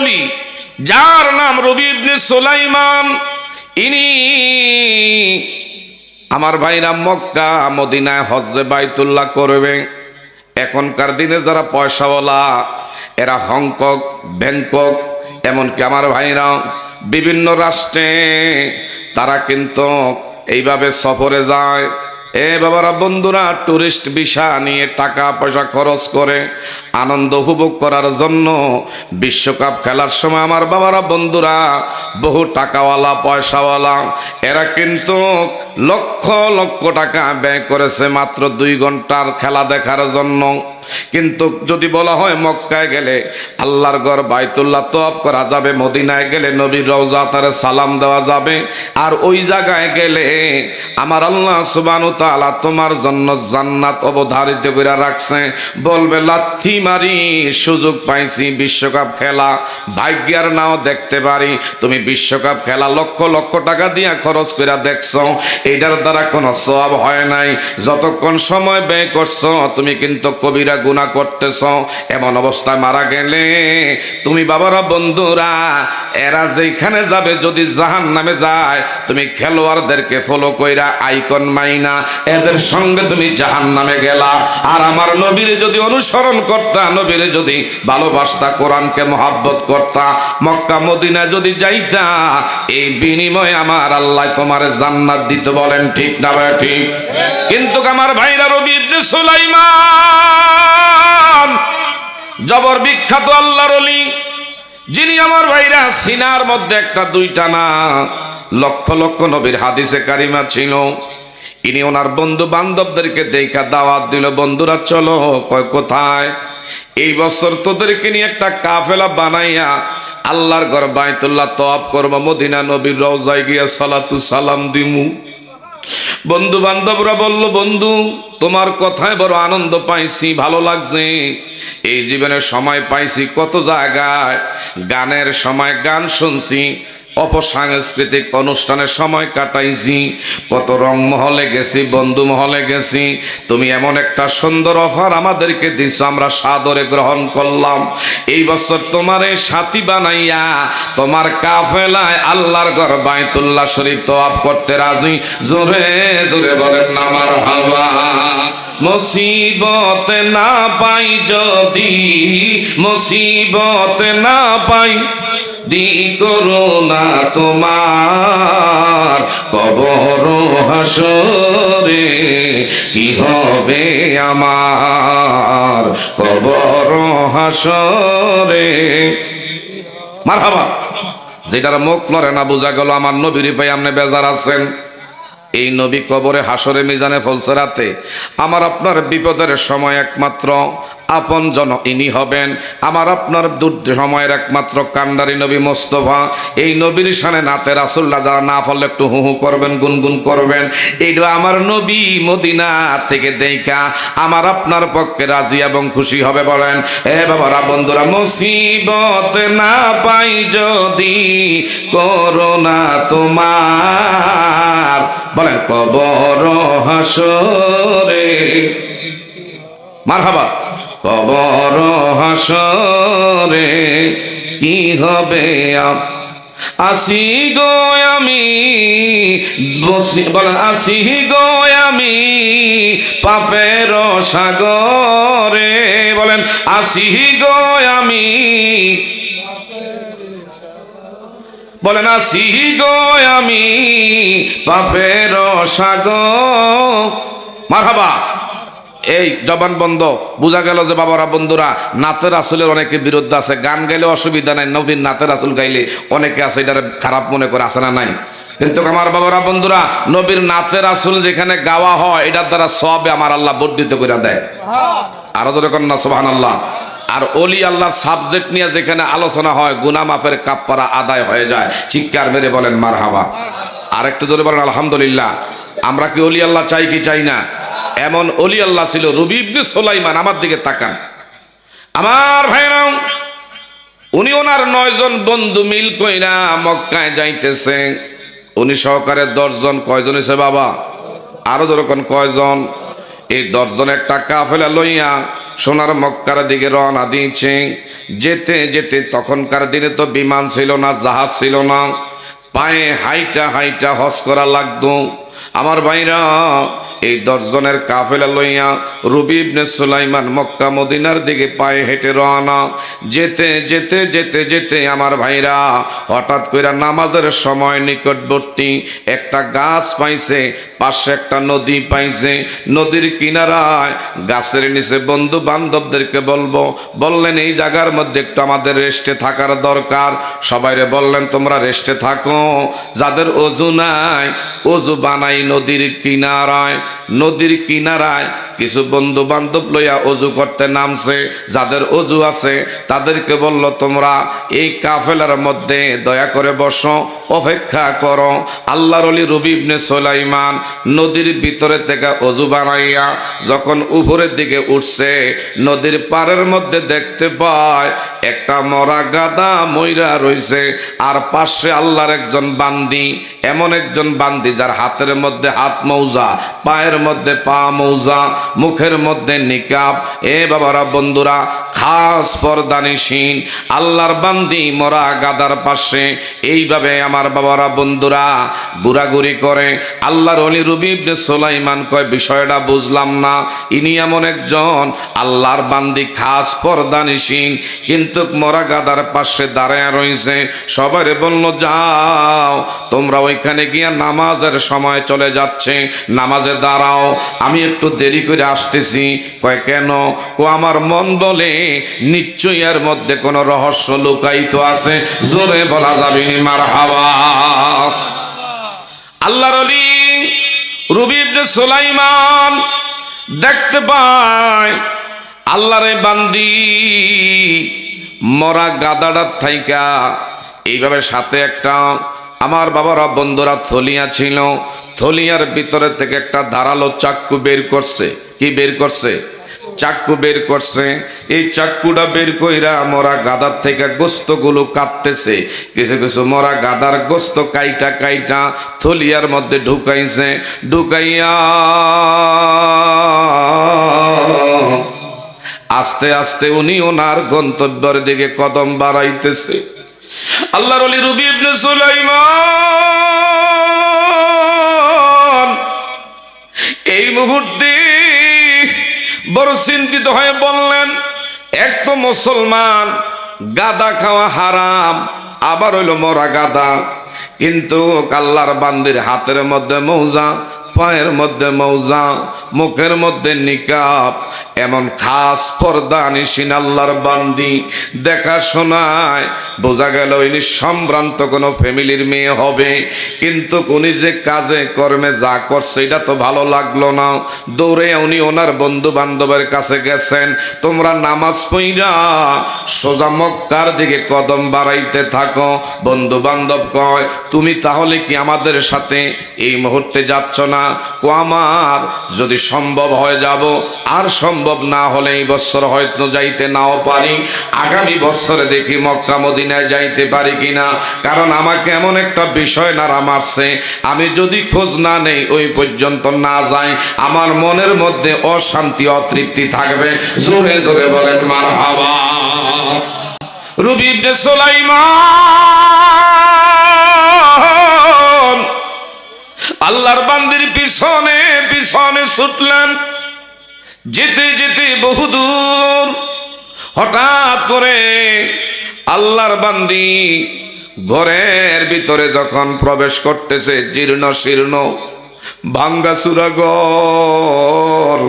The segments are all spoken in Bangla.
অলি যার নাম রবি ইবনে সুলাইমান, ইনি আমার ভাইরা মক্কা মদিনায় হজ্জে বাইতুল্লাহ করবে। এখনকার দিনে যারা পয়সাওয়ালা এরা হংকং, ব্যাংকক, এমনকি আমার ভাইরা বিভিন্ন রাষ্ট্রে তারা কিন্তু এইভাবে সফরে যায়। এ বাবারা বন্ধুরা, টুরিস্ট ভিসা নিয়ে টাকা পয়সা খরচ করে আনন্দ উপভোগ করার জন্য বিশ্বকাপ খেলার সময় আমার বাবারা বন্ধুরা বহু টাকাওয়ালা পয়সাওয়ালা এরা কিন্তু লক্ষ লক্ষ টাকা ব্যয় করেছে মাত্র 2 ঘন্টার খেলা দেখার জন্য। কিন্তু যদি বলা হয় মক্কায় গেলে আল্লাহর ঘর বাইতুল্লাহ তওয়াফ করা যাবে, মদিনায় গেলে নবীর রওজা তারে সালাম দেওয়া যাবে, আর ওই জায়গায় গেলে আমার আল্লাহ সুবহানাহু ওয়া তাআলা তোমার জন্য জান্নাত অবধারিত করে রাখছে, বলবে লাথি মারি সুযোগ পাইছি বিশ্বকাপ খেলা, ভাগ্যের নাও দেখতে পারি। তুমি বিশ্বকাপ খেলা লক্ষ লক্ষ টাকা দিয়া খরচ করে দেখছো, এটার দ্বারা কোনো সওয়াব হয় নাই। যতক্ষণ সময় ব্যয় করছো তুমি কিন্তু কবিরা গুনাহ করতেছ। এমন অবস্থায় মারা গেলে তুমি বাবারা বন্ধুরা এরা যেখানে যাবে যদি জাহান্নামে যায়, তুমি খেলোয়াড়দেরকে ফলো কইরা আইকন মাইনা এদের সঙ্গে তুমি জাহান্নামে গেলা। আর আমার নবীরে যদি অনুসরণ করতা, নবীরে যদি ভালোবাসতা, কোরআনকে মহব্বত করতা, মক্কা মদিনা যদি যাইতা, এই বিনিময়ে আমার আল্লাহ তোমার জান্নাত দিতে। বলেন ঠিক না ভাই? ঠিক। কিন্তু আমার ভাইরা রবি ইবনে সুলাইমান জবর বিখ্যাত আল্লাহর ওলি, যিনি আমার ভাইরা সিনার মধ্যে একটা দুইটা না লক্ষ লক্ষ নবীর হাদিসে কারিমা ছিল। ইনি ওনার বন্ধু বান্ধবদেরকে দেখা দাওয়াত দিল, বন্ধুরা চলো। কয় কোথায়? এই বছর তোদেরকে নিয়ে একটা কাফেলা বানাইয়া আল্লাহর ঘর বাইতুল্লাহ তওয়াফ করব, মদিনা নবীর রওজায় গিয়া সালাতু সালাম দিমু। বন্ধু বান্ধবরা বলল, বন্ধু তোমার কথায় বড় আনন্দ পাইছি, ভালো লাগছে। এই জীবনে সময় পাইছি কত জায়গায় গানের সময় গান শুনছি, অপসাংস্কৃতিক অনুষ্ঠানের সময় কাটাইছি, কত রং মহলে গেছি, বন্ধু মহলে গেছি। তুমি এমন একটা সুন্দর অফার আমাদেরকে দিছো, আমরা সাদরে গ্রহণ করলাম। এই বছর তোমার এই সাথী বানাইয়া তোমার কাফেলায় আল্লাহর ঘর বাইতুল্লাহ শরীফ তওয়াফ করতে রাজি। জোরে জোরে বলেন না মারহাবা। মুসিবত না পাই যদি, মুসিবত না পাই দি করুণা তোমার, কবর হাসরে কি হবে আমার, কবর হাসরে। মারহাবা। যেটার মুখ লড়ে না বোঝা গেল আমার নবীর ভাই আপনি বেজার আছেন। এই নবী কবরে হাসরে মিজানে ফলসরাতে আমার আপনার বিপদের সময় একমাত্র আপন জন ইনি হবেন। আমার আপনার সময়ের একমাত্র কান্ডারি নবী মোস্তফা। এই নবীর শানে নাতে রাসূলুল্লাহ যারা না পড়লে একটু হু হু করবেন, গুনগুন করবেন। এইটা আমার নবী মদিনা থেকে দেখা আমার আপনার পক্ষে রাজি এবং খুশি হবে। বলেন এ বাবারা বন্ধুরা, মুসিবত না পাই যদি করোনা তোমার, বলেন কবর হাসরে। মারহাবা। কবর হাসরে কি হবে, আসি গো আমি বসি, বলেন আসি গো আমি পাপের সাগরে, বলেন আসি গো আমি, বলেন আসি গো আমি পাপের সাগর। মারহাবা। এই জবান বন্ধ। বোঝা গেল যে বাবারা বন্ধুরা নাতের রাসূলের অনেকে বিরুদ্ধে আছে। গান গাইলে অসুবিধা নাই, নবীর নাতের রাসূল গাইলে অনেকে আছে এটা খারাপ মনে করে, আছে না নাই? কিন্তু আমার বাবারা বন্ধুরা নবীর নাতের রাসূল যেখানে গাওয়া হয় এটার দ্বারা সওয়াবে আমার আল্লাহ বর্ধিত করে দেয়। আরো জোরে কন্যা সুবহানাল্লাহ। আর ওলি আল্লাহর সাবজেক্ট নিয়ে যেখানে আলোচনা হয় গুনাহ মাফের কাফারা আদায় হয়ে যায়। চিৎকার মেরে বলেন মারহাবা। আর একটু জোরে বলেন আলহামদুলিল্লাহ। আমরা কি ওলি আল্লাহ চাই কি চাই না? এমন ওলি আল্লাহ ছিল রবি ইবনে সুলাইমান। আমার দিকে তাকান আমার ভাইরা, উনি ওনার 9 জন বন্ধু মিল কইরা মক্কায় যাইতেছে। উনি সহকারে 10 জন। কয়জন হইছে বাবা? আরো যেরকম কয়জন? এই 10 জন একটা কাফেলা লইয়া সোনার মক্কার দিকে রওনা দিয়েছে। যেতে যেতে তখনকার দিনে তো বিমান ছিল না, জাহাজ ছিল না, পায়ে হাইটা হাইটা হজ করা লাগতো। আমার ভাইরা, এই 10 জনের কাফেলা লইয়া রবি ইবনে সুলাইমান মক্কা মদিনার দিকে পায়ে হেঁটে রওনা। যেতে যেতে যেতে যেতে আমার ভাইরা হঠাৎ করে নামাজের সময় নিকটবর্তী একটা গাছ পাইছে, পাশে একটা নদী পাইছে। নদীর কিনারায় গাছের নিচে বন্ধু বান্ধবদেরকে বললেন এই জায়গার মধ্যে একটু আমাদের রেস্টে থাকার দরকার। সবাইরে বললেন তোমরা রেস্টে থাকো, যাদের অজু নাই অজু বানাই নদীর কিনারায়। নদীর কিনারায় কিছু বন্ধু বান্ধব লইয়া অজু করতে নামছে। যাদের অজু আছে তাদেরকে বলল তোমরা এই কাফেলার মধ্যে দয়া করে বসো, অপেক্ষা করো। আল্লাহর ওলি রবি ইবনে সুলাইমান নদীর ভিতরে থেকে অজু বানাইয়া যখন উপরের দিকে উঠছে, নদীর পাড়ের মধ্যে দেখতে পায় একটা মরা গাদা মইরা রইছে। আর পাশে আল্লাহর একজন বান্দি, এমন একজন বান্দি যার হাতের মধ্যে হাত মৌজা, পায়ের মধ্যে পা মৌজা, মুখের মধ্যে নিকাব। এ বাবারা বন্ধুরা, খাস পর্দানিসীন আল্লাহর বান্দি মরা গাদার পাশে এইভাবে আমার বাবারা বন্ধুরা ঘোরাঘুরি করে। আল্লাহর ওলি রবি ইবনে সুলাইমান কয় বিষয়টা বুঝলাম না, ইনি এমন একজন আল্লাহর বান্দি খাস পর্দানিসীন, কিন্তু মরা গাদার পাশে দাঁড়ায় রইছে। সবারে বলল যাও তোমরা ওইখানে গিয়া নামাজের সময় চলে যাচ্ছে, নামাজে দাঁড়াও, আমি একটু দেরি করে আসতেছি। কয় কেন? ও আমার মন বলে নিশ্চয়ই এর মধ্যে কোনো রহস্য লুকায়িত আছে। জোরে বলা যাবে নি মারহাবা। আল্লাহর ওলি রবি ইবনে সুলাইমান দেখতে পায় আল্লাহর বান্দি মরা গাদাটার থাইকা এইভাবে সাথে একটা আমার বাবারা বন্ধুরা থলিয়া ছিল, থলিয়ার ভিতরে থেকে একটা ধারালো চাক্কু বের করছে। কি বের করছে? চাক্কু বের করছে। এই চাক্কুটা বের কইরা মরা গাদার থেকে গোস্তগুলো কাটতেছে। কিছু কিছু মরা গাদার গোস্ত কাইটা কাইটা থলিয়ার মধ্যে ঢুকাইছে। ঢুকাইয়া আস্তে আস্তে উনি ওনার গন্তব্যের দিকে কদম বাড়াইতেছে। আল্লাহর ওলি রবি ইবনে সুলাইমান এই মুহূর্তে বড় চিন্তিত হয়ে বললেন, এক তো মুসলমান, গাদা খাওয়া হারাম, আবার হইল মরা গাদা, কিন্তু আল্লাহর বান্দির হাতের মধ্যে মৌজা, পায়ের মধ্যে মৌজা, মুখের মধ্যে নিকাব, এমন খাস পর্দানিসীন আল্লাহর বান্দি। দেখাশোনায় বোঝা গেল ইনি সম্ভ্রান্ত কোনো ফ্যামিলির মেয়ে হবে, কিন্তু উনি যে কাজে কর্মে যা করছে এটা তো ভালো লাগলো না। দৌড়ে উনি ওনার বন্ধু বান্ধবের কাছে গেছেন, তোমরা নামাজ পইরা সোজা মক্কার দিকে কদম বাড়াইতে থাকো। বন্ধু বান্ধব কয় তুমি তাহলে কি আমাদের সাথে এই মুহূর্তে যাচ্ছ না? ও আমার যদি সম্ভব হয় যাব, আর সম্ভব না হলে এই বছর হয়তো যাইতে নাও পারি, আগামী বছরে দেখি মক্কা মদিনায় যাইতে পারি কিনা। কারণ আমাকে এমন একটা বিষয় নাড়া মারছে, আমি যদি খোঁজ না নেই, ওই পর্যন্ত না যাই, আমার মনের মধ্যে অশান্তি অতৃপ্তি থাকবে। জোরে জোরে বলেন মারহাবা। রবি ইবনে সুলাইমান আল্লাহর বান্দির পিছনে পিছনে ছুটলেন। যেতে যেতে বহুদূর হঠাৎ করে আল্লাহর বান্দি ঘরের ভিতরে যখন প্রবেশ করতেছে, জীর্ণ শীর্ণ ভাঙ্গাচুরা ঘর,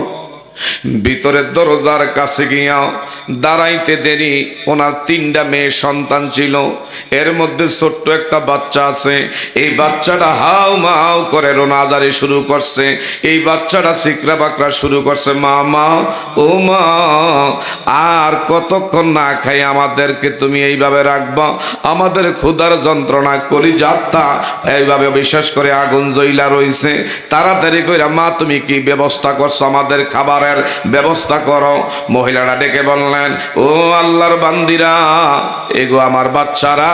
ভিতরের দরজার কাছে গিয়া দাঁড়াইতে দেরি, ওনার 3টা মেয়ে সন্তান ছিল, এর মধ্যে ছোট্ট একটা বাচ্চা আছে। এই বাচ্চাটা হাউ মাউ করে রোনাদারি শুরু করছে। এই বাচ্চাটা চিকরা বাকরা শুরু করছে, মা মা ও মা, আর কতক্ষণ না খাই আমাদেরকে তুমি এইভাবে রাখবা? আমাদের ক্ষুধার যন্ত্রণা করি যাত্রা এইভাবে বিশেষ করে আগুন জ্বইলা রইছে, তাড়াতাড়ি কইরা মা তুমি কি ব্যবস্থা করছো, আমাদের খাবারের ব্যবস্থা করো। মহিলারা ডেকে বললেন, ও আল্লাহর বান্দিরা, এগো আমার বাচ্চারা,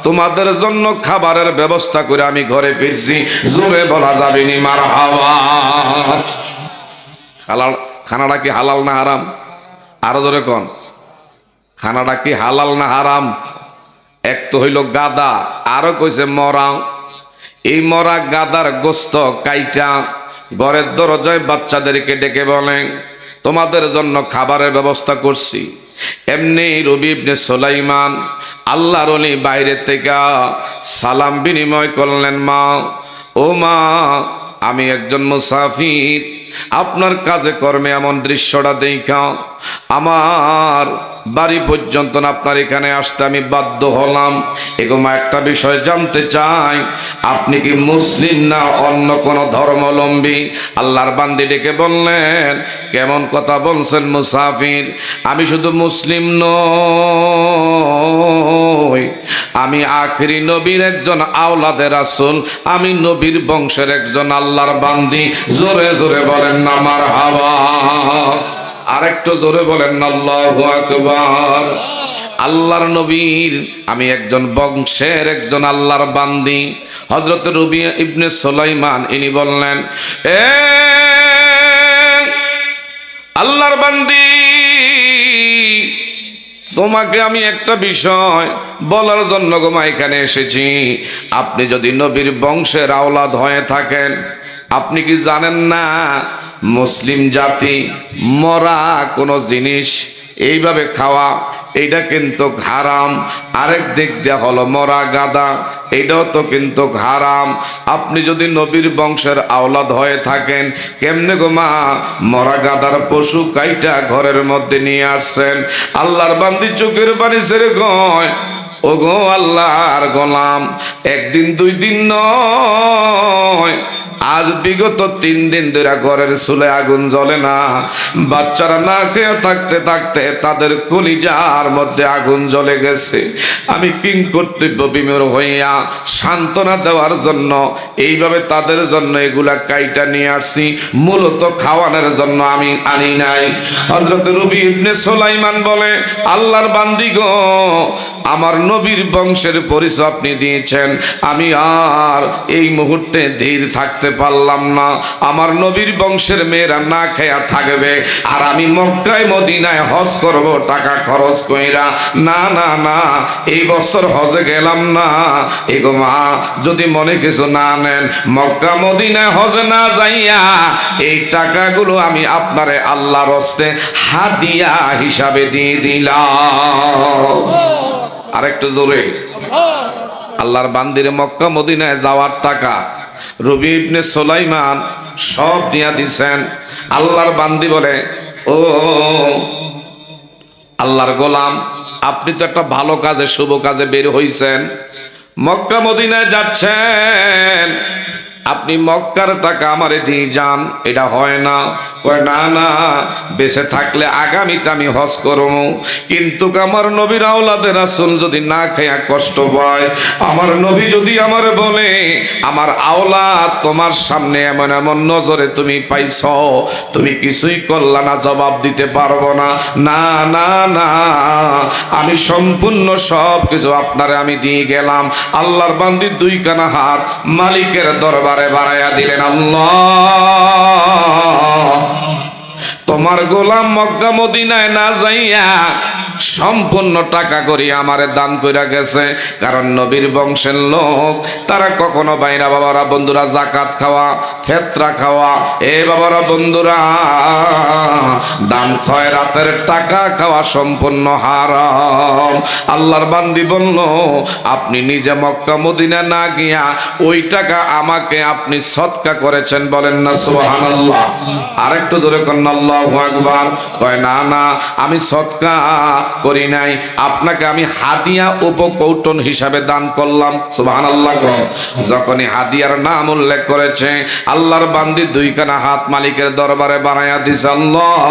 তোমাদের জন্য খাবারের ব্যবস্থা করে আমি ঘরে ফিরছি। জোরে বলা যাবে নি মারহাবা। খানাটা কি হালাল না হারাম? আরো জোরে কোন, খানাটা কি হালাল না হারাম? এক তো হইল গাদা, আরো কইছে মরা। এই মরা গাদার গোস্ত কাইটা ঘরের দরজায় বাচ্চাদেরকে ডেকে বলেন তোমাদের জন্য খাবারের ব্যবস্থা করছি। এমনি রবি ইবনে সুলাইমান আল্লাহর ওলি বাইরে থেকে সালাম বিনিময় করলেন, মা ও মা, আমি একজন মুসাফির, আপনার কাজে কর্মে এমন দৃশ্যটা দেখা আমার বাড়ি পর্যন্ত আপনার এখানে আসতে আমি বাধ্য হলাম। এগো মা, একটা বিষয় জানতে চাই, আপনি কি মুসলিম না অন্য কোন ধর্মাবলম্বী? আল্লাহর বান্দি ডেকে বললেন, কেমন কথা বলছেন মুসাফির, আমি শুধু মুসলিম নই, আমি আখেরি নবীর একজন আওলাদের রাসূল, আমি নবীর বংশের একজন আল্লাহর বান্দি। জোরে জোরে বলেন না মারহাবা। আরেকটু জোরে বলেন না আল্লাহু আকবার। আল্লাহর নবীর আমি একজন বংশের একজন আল্লাহর বান্দি। হযরত রবি ইবনে সুলাইমান ইনি বললেন, এ আল্লাহর বান্দি, তোমাকে আমি একটা বিষয় বলার জন্য গোমা এখানে এসেছি। আপনি যদি নবীর বংশের আওলাদ হয়ে থাকেন, আপনি কি জানেন না মুসলিম জাতি মরা কোনো জিনিস এইভাবে খাওয়া এইটা কিন্তু হারাম। আরেক দিক দিয়ে হলো মরা গাদা, এটাও তো কিন্তু হারাম। আপনি যদি নবীর বংশের আওলাদ হয়ে থাকেন, কেমনে গো মা মরা গাদার পশু কাইটা ঘরের মধ্যে নিয়ে আসছেন? আল্লাহর বান্দি চোখের পানি ছেড়ে কয়, ও গো আল্লাহর গোলাম, একদিন দুই দিন নয়, আজ বিগত 3 দিন ধরে ঘরের চুলে আগুন জ্বলে না। বাচ্চারা না খেয়ে থাকতে থাকতে তাদের কলিজার মধ্যে আগুন জ্বলে গেছে। আমি কিং কর্তব্য বিমূঢ় হইয়া সান্ত্বনা দেওয়ার জন্য এইভাবে তাদের জন্য এগুলা কাইটা নিয়ে আসছি, মূলত খাওয়ানোর জন্য আমি আনি নাই। হযরত রবি ইবনে সুলাইমান বলে, আল্লাহর বান্দি গো, আমার নবীর বংশের পরিচয় আপনি দিয়েছেন, আমি আর এই মুহূর্তে ধীর থাকতে পারলাম না। আমার নবীর বংশের মেয়েরা না খেয়া থাকবে, আর আমি মক্কায় মদিনায় হজ করব টাকা খরচ কইরা। না না না, এই বছর হজে গেলাম না। এগো মা, যদি মনে কিছু না নেন, মক্কা মদিনায় হজে না যাইয়া এই টাকাগুলো আমি আপনারে আল্লাহর হস্তে হাদিয়া হিসাবে দিয়ে দিলাম। আরেকটু জোরে। আল্লাহর বান্দিরে মক্কা মদিনায় যাওয়ার টাকা রবি ইবনে সুলাইমান সব দিয়া দিছেন। আল্লাহর বান্দি বলে, ও আল্লাহর গোলাম, আপনি তো একটা ভালো কাজে শুভ কাজে বের হইছেন, মক্কা মদিনায় যাচ্ছেন, আপনি মক্কার টাকা আমারে দিয়ে যান, এটা হয় না। কয় না না, বেঁচে থাকলে আগামীতে আমি হজ করবো, কিন্তু আমার নবীর আওলাদের রাসূল যদি না খেয়া কষ্ট পায়, আমার নবী যদি আমারে বলে, আমার আওলাদ তোমার সামনে এমন এমন নজরে তুমি পাইছ, তুমি কিছুই করলা না, জবাব দিতে পারবো না। না না না, আমি সম্পূর্ণ সব কিছু আপনারে আমি দিয়ে গেলাম। আল্লাহর বান্দি 2 কানা হাত মালিকের দরবার বাড়াইয়া দিলেন, আল্লাহ, তোমার গোলাম মক্কা মদিনায় না যাইয়া সম্পূর্ণ টাকা করি আমারে দান কইরা গেছে। কারণ নবীর বংশের লোক তারা কখনো বাইরা বাবারা বন্ধুরা যাকাত খাওয়া, ফেতরা খাওয়া, এ বাবারা বন্ধুরা দান খয়রাতের টাকা খাওয়া সম্পূর্ণ হারাম। আল্লাহর বান্দি বলল, আপনি নিজে মক্কা মদিনা না গিয়া ওই টাকা আমাকে আপনি সদকা করেছেন, বলেন না সুবহানাল্লাহ। আরেকটু জোরে কন্না আল্লাহু আকবার। কয় না না, আমি সদকা করি নাই, আপনাকে আমি হাদিয়া উপকৌটন হিসাবে দান করলাম। সুবহানাল্লাহ। যখনই হাদিয়ার নাম উল্লেখ করেছে, আল্লাহর বান্দি 2 কানা হাত মালিকের দরবারে বাড়াইয়া দিছে, আল্লাহ,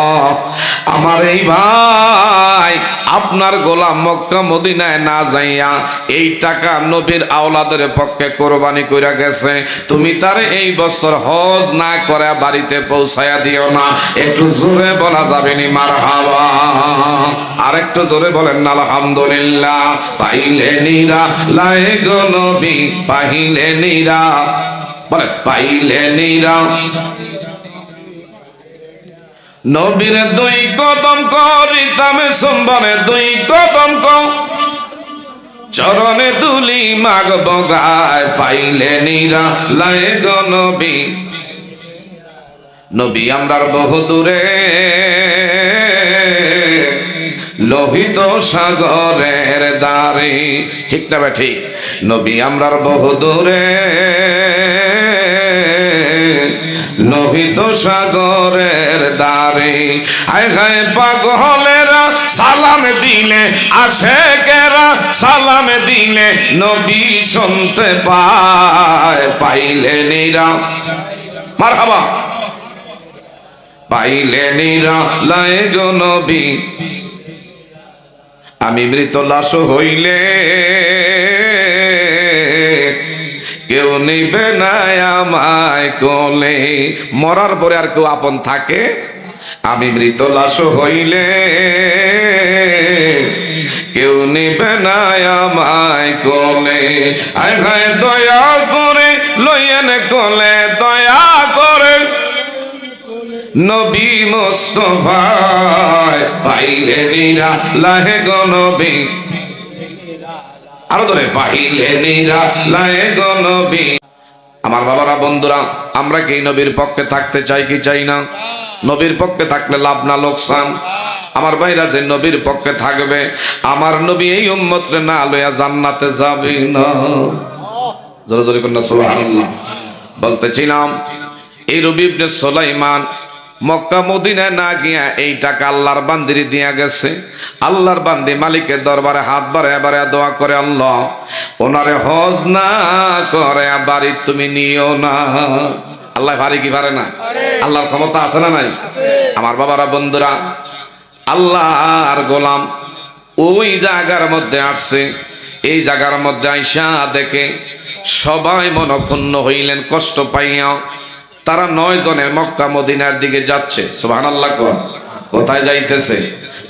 আমার এই ভাই আপনার গোলাম মক্কা মদিনায় না যাইয়া এই টাকা নবীর আওলাদের পক্ষে কোরবানি কইরা গেছে, তুমি তার এই বছর হজ না করে বাড়িতে পৌঁছায়া দিও না। একটু জোরে বলা যাবে নি মারহাবা? আরেকটু জোরে বলেন না আলহামদুলিল্লাহ। পাইলে নিরা লাই গো নবী, পাইলে নিরা, বলেন পাইলে নিরা নবীর দুই কদম করিতাম সম্বনে দুই কদম চরণে তুলি মাগব গায় পাইলে নিরা লায় গো নবী। নবী আমরার বহু দূরে লোহিত সাগরের দ্বারে, ঠিক না বে ঠিক? নবী আমরার বহু দূরে লোহিত সাগরের দ্বারে। হায় হায় পাগলেরা সালাম দিলে আশেকেরা সালাম দিলে নবী শুনতে পায় পাইলে নিরা মারহাবা পাইলে নিরা লায় গো নবী। আমি মৃত লাশ হইলে কেউ নিবে না আমায় কোলে। মরার পরে আর কেউ আপন থাকে? আমি মৃত লাশ হইলে কেউ নিবে না আমায় কোলে। আয় হায় দয়া করে লইয়েন কোলে দয়া করে নবী মুস্তাফায় পাইলে নিরা লাহে গো নবী। আরো ধরে পাইলে নিরা লাহে গো নবী। আমার বাবারা বন্ধুরা, আমরা কি নবীর পক্ষে থাকতে চাই কি চাই না? নবীর পক্ষে থাকলে লাভ না লোকসান? আমার ভাইরা যে নবীর পক্ষে থাকবে, আমার নবী এই উম্মতরে না লইয়া জান্নাতে যাবে না। জোরে জোরে কন্যা সুবহানাল্লাহ। বলতেছিলাম এই রবি ইবনে সুলাইমান মক্কা মদিনায় না গিয়া এই টাকা আল্লাহর বান্দিরে দিয়া গেছে। আল্লাহর বান্দি মালিকের দরবারে হাত বাড়ায় বাড়ায় দোয়া করে, আল্লাহ ওনারে হজ না করে বাড়ি তুমি নিও না। আল্লাহ পারে কি পারে না? আল্লাহর ক্ষমতা আছে না নাই? আমার বাবারা বন্ধুরা, আল্লাহর গোলাম ওই জায়গার মধ্যে আসছে। এই জায়গার মধ্যে আইসা দেখে সবাই মনক্ষুণ্ণ হইলেন কষ্ট পাইয়া। তারা 9 জনের মক্কা মদিনার দিকে যাচ্ছে। সুবহানাল্লাহ। কোথায় যাইতেছে?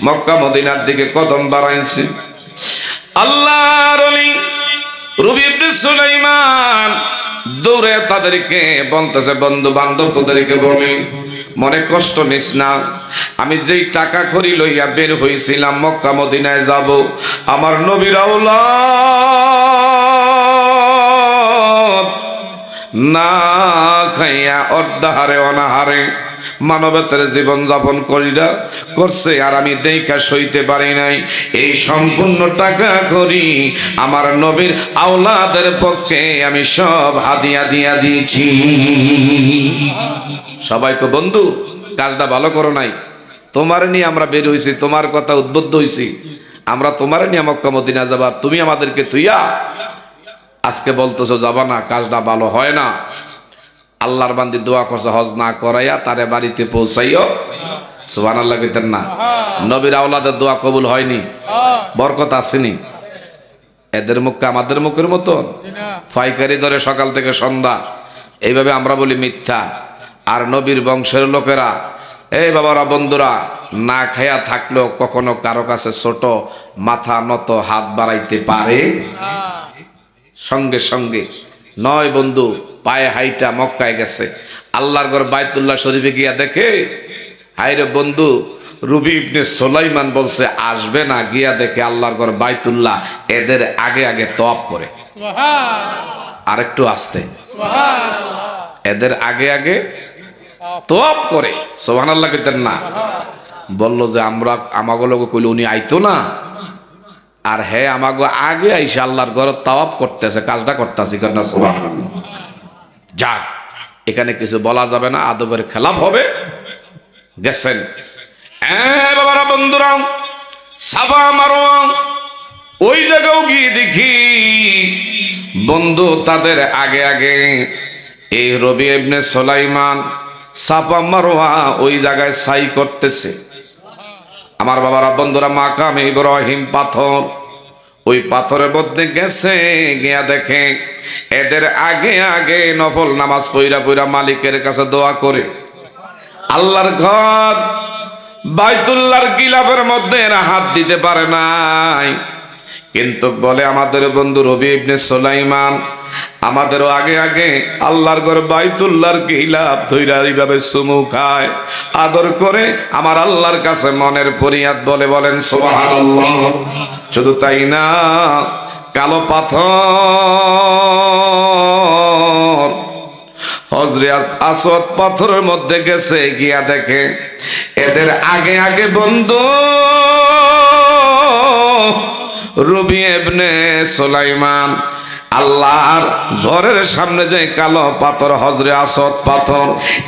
মক্কা মদিনার দিকে কদম বাড়াইছে। আল্লাহর ওলি রবি ইবনে সুলাইমান দৌড়ে তাদেরকে বলতেছে, বন্ধু বান্ধব তোদেরকে বলি মনে কষ্ট নিস না। আমি যেই টাকা খড়ি লইয়া বের হইছিলাম মক্কা মদিনায় যাব, আমার নবীর আওলাদ না খাইয়া অর্ধাহারে অনাহারে মানবতার জীবন যাপন করছে, আর আমি দেখা সইতে পারি নাই। এই সম্পূর্ণ টাকা করি আমার নবীর আওলাদের পক্ষে আমি সব হাদিয়া দিয়া দিয়েছি। সবাইকে বন্ধু কাজটা ভালো করো নাই, তোমার নিয়ে আমরা বের হইছি, তোমার কথা উদ্বুদ্ধ হইছি, আমরা তোমার নিয়ে মক্কা মদিনা যাবা, তুমি আমাদেরকে তুইয়া আজকে বলতেছো যাবা না, কাজটা ভালো হয় না। আল্লাহর বান্দি দোয়া করছে হজ না করাইয়া তারে বাড়িতে পৌঁছাইও। সুবহানাল্লাহ কইতেন না? নবীর আওলাদের দোয়া কবুল হয়নি? বরকত আসেনি? এদের মুখে আমাদের মুখের মতন ফাইকারি ধরে সকাল থেকে সন্ধ্যা, এইভাবে আমরা বলি মিথ্যা। আর নবীর বংশের লোকেরা, এই বাবারা বন্ধুরা, না খায়া থাকলেও কখনো কারো কাছে ছোট মাথা নত হাত বাড়াইতে পারে? সঙ্গে সঙ্গে 9 বন্ধু পায়ে হাইটা মক্কায় গেছে। আল্লাহর ঘর বাইতুল্লাহ শরীফে গিয়া দেখে, হায়রে বন্ধু রবি ইবনে সুলাইমান বলছে আসবে না, গিয়া দেখে আল্লাহর ঘর বাইতুল্লাহ এদের আগে আগে তওয়াফ করে। আর একটু আসতে, এদের আগে আগে তওয়াফ করে। সুবহানাল্লাহ কইতেন না? বলল যে আমরা আমাগুলোকে কইলে উনি আইতো না, আর হ্যাঁ আমাগো আগে আইসা আল্লাহর ঘর তওয়াফ করতেছে, কাজটা করতেছি কেন? সুবহানাল্লাহ। যাক, এখানে কিছু বলা যাবে না, আদবের খেলাফ হবে। গেছেন বাবারা বন্ধুরা, সাফা মারওয়া ওই জায়গাও গিয়ে দেখি বন্ধু তাদের আগে আগে এই রবি ইবনে সুলাইমান সাফা মারওয়া ওই জায়গায় সাই করতেছে। আমার বাবারা বন্ধুরা, মাকাম ইব্রাহিম পাথর, ওই পাথরের মধ্যে গেছে, গিয়া দেখে এদের আগে আগে নফল নামাজ পইরা পইরা মালিকের কাছে দোয়া করে। আল্লাহর ঘর বাইতুল্লাহর গিলাফের মধ্যে এরা হাত দিতে পারে নাই, কিন্তু বলে আমাদের বন্ধু রবি ইবনে সুলাইমান আমাদেরও আগে আগে আল্লাহর ঘর বাইতুল্লাহর গিলাফ ধইরা এইভাবে চুমু খায়, আদর করে আমার আল্লাহর কাছে মনের ফরিয়াদ বলে, বলেন সুবহানাল্লাহ। শুধু তাই না, কালো পাথর হজরত আসওয়াদ পাথরের মধ্যে গেছে, গিয়া দেখে এদের আগে আগে বন্ধু রবি ইবনে সুলাইমান আল্লাহর ঘরের সামনে যে কালো পাথর হজরে আসওয়াদ পাথর,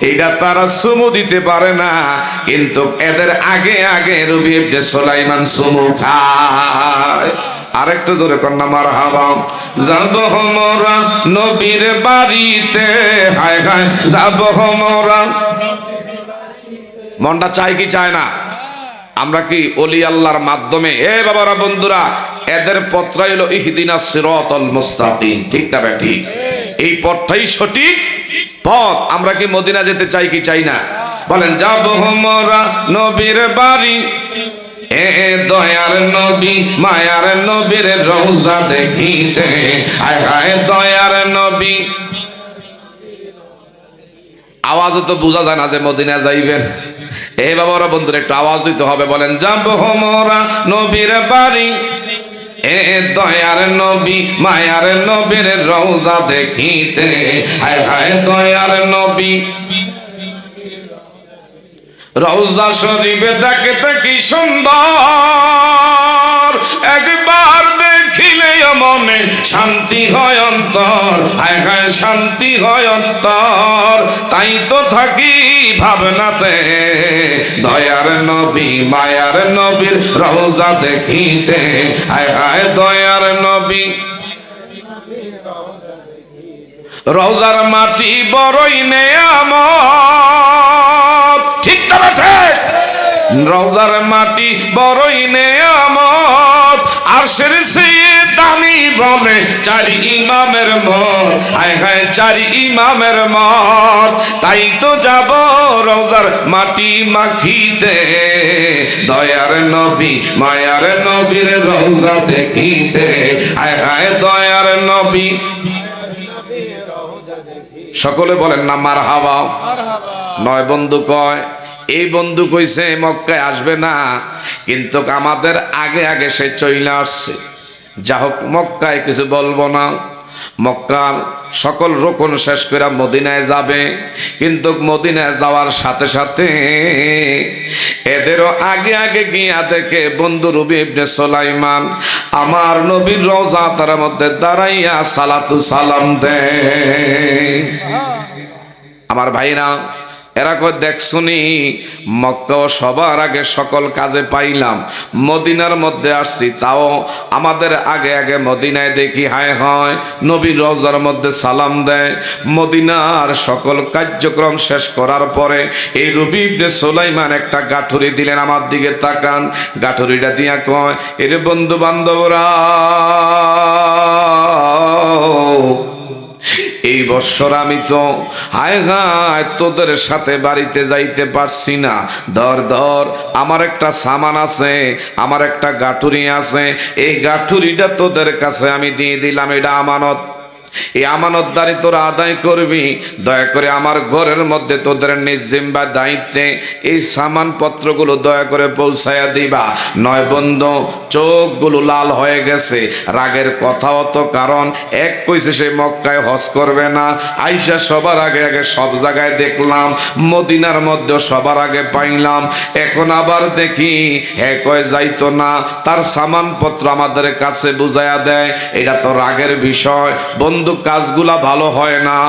এটা তারা চুমু দিতে পারে না, কিন্তু এদের আগে আগে রবি ইবনে সুলাইমান চুমু খায়। আরেকটু জোরে কন্যা মারহাবা। যাব আমরা নবীর বাড়িতে, হায় হায় যাব আমরা। মনটা চাই কি চায় না? আমরা কি ওলি আল্লাহর মাধ্যমে, এ বাবারা বন্ধুরা, এদের পথটাই হলো ইহদিনাস সিরাতাল মুস্তাকিম, ঠিক না বেটি? এই পথটাই সঠিক পথ। আমরা কি মদিনা যেতে চাই কি চাই না? বলেন যাব আমরা নবীর বাড়ি, এ দয়ার নবী মায়ার নবীর রওজা দেখিতে, হায় হায় দয়ার নবী। আওয়াজও তো বোঝা যায় না যে মদিনা যাইবেন। এই বাবারা বন্ধুরা একটু আওয়াজ দিতে হবে, বলেন যাব আমরা নবীর বাড়ি, এ দয়ার নবী মায়ার নবীর রওজা দেখিতে, হায় হায় দয়ার নবী। রওজা শরীফে দেখতে কি সুন্দর, একবার দেখিলে মনে শান্তি হয় অন্তর, হায় হায় শান্তি হয় অন্তর। তাই তো থাকি ভাবনাতে, দয়ার নবী মায়ার নবীর রওজা দেখিতে, হায় হায় দয়ার নবী। রওজার মাটি বড়ই নেয়ামত, ঠিক না ঠিক? রওজার মাটি বড়ই নেয়ামত, আরশের চেয়ে দামি বলে চারি ইমামের মত, হায় হায় চারি ইমামের মত। তাই তো যাব রওজার মাটি মাখিতে, দয়ার নবী মায়ার নবীর রওজা দেখিতে, হায় হায় দয়ার নবী। সকলে বলেন না মারহাবা। নয় বন্ধু কয়, এই বন্ধু কইছে মক্কায় আসবে না, কিন্তু আমাদের আগে আগে সে চইলা আসছে। যা হোক, মক্কায় কিছু বলবো না, মক্কার সকল রোকন শেষ করে মদিনায় যাবে, কিন্তু মদিনায় যাওয়ার সাথে সাথে এদেরও আগে আগে গিয়া দেখে বন্ধু রবি ইবনে সুলাইমান আমার নবীর রওজা তার মধ্যে দাঁড়াইয়া সালাতু সালাম দেয়। আমার ভাইরা, এরা কই দেখছুনি মক্কা সবার আগে সকল কাজে পাইলাম, মদিনার মধ্যে আসছি, তাও আমাদের আগে আগে মদিনায় দেখি হায় হয় নবীর রওজার মধ্যে সালাম দেয়। মদিনার সকল কার্যক্রম শেষ করার পরে এই রবি ইবনে সুলাইমান একটা গাঠুরি দিলেন, আমার দিকে তাকান। গাঠুরিটা দিয়া কয়, এরে বন্ধু বান্ধবরা, এই বৎসর আমি তো হায় হায় তোদের সাথে বাড়িতে যাইতে পারছি না, ধর ধর আমার একটা সামান আছে, আমার একটা গাঠুরি আছে, এই গাঠুরিটা তোদের কাছে আমি দিয়ে দিলাম, এটা আমানত। এই আমানতদারি তোরা আদায় করবি, দয়া করে আমার ঘরের মধ্যে তোদের নিজিম্বা দায়িত্বে এই সামান পত্রগুলো দয়া করে পৌঁছায়া দিবা। নয় বন্ধু, চোখগুলো লাল হয়ে গেছে, রাগের কথাও তো কারণ, এক কইছে সে মক্কায় হজ করবে না, আইসা সবার আগে আগে সব জায়গায় দেখলাম, মদিনার মধ্যে সবার আগে পাইলাম, এখন আবার দেখি হে কয় যাইতো না, তার সামান পত্র আমাদের কাছে বুঝাইয়া দেয়, এটা তো রাগের বিষয় বন্ধু। কাজগুলা ভালো হয় না,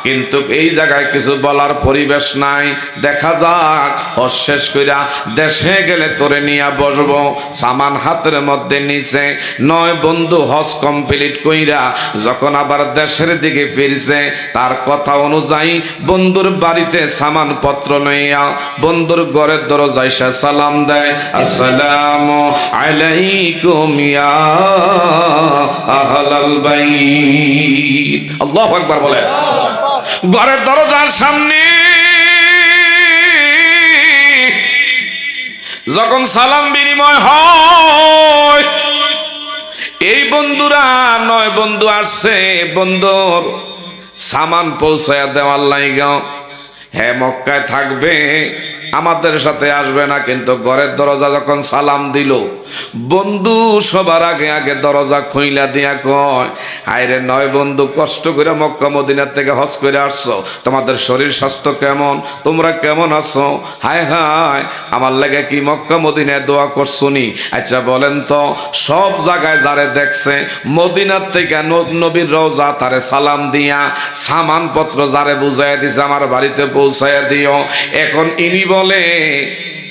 কিন্তু এই জায়গায় কিছু বলার পরিবেশ নাই, দেখা যাক হজ শেষ কইরা দেশে গেলে তোরে নিয়ে বসবো। সামান হাতের মধ্যে নিছে। নয় বন্ধু, হজ কমপ্লিট কইরা যখন আবার দেশের দিকে ফিরছে, তার কথা অনুযায়ী বন্ধুর বাড়িতে সামান পত্র লইয়া বন্ধুর ঘরের দরজায় সে সালাম দেয়, আসসালামু আলাইকুম ইয়া আহলাল বাইত। আল্লাহু আকবার বলে। ঘরের দরজার সামনে যখন সালাম বিনিময় হয়, এই বন্ধুরা 9 বন্ধু আসছে বন্ধুর সামান পৌঁছায়া দেওয়ার লাইগা। হ্যাঁ মক্কায় থাকবে, আমাদের সাথে আসবে না, কিন্তু ঘরের দরজা যখন সালাম দিল বন্ধু সবার আগে আগে দরজা খুইলা দিয়া কয়, আইরে 9 বন্ধু কষ্ট করে মক্কা মদিনা থেকে হজ করে আসছো, তোমাদের শরীর স্বাস্থ্য কেমন, তোমরা কেমন আছো? হায় হায়, আমার লাগে কি মক্কা মদিনায় দোয়া করছুনি? আচ্ছা বলেন তো, সব জায়গায় যারে দেখছে মদিনার থেকে নবীর রওজা তারে সালাম দিয়া সামানপত্র যারে বুঝাইয়া দিছে আমার বাড়িতে পৌঁছাইয়া দিও। এখন ইনি বলে,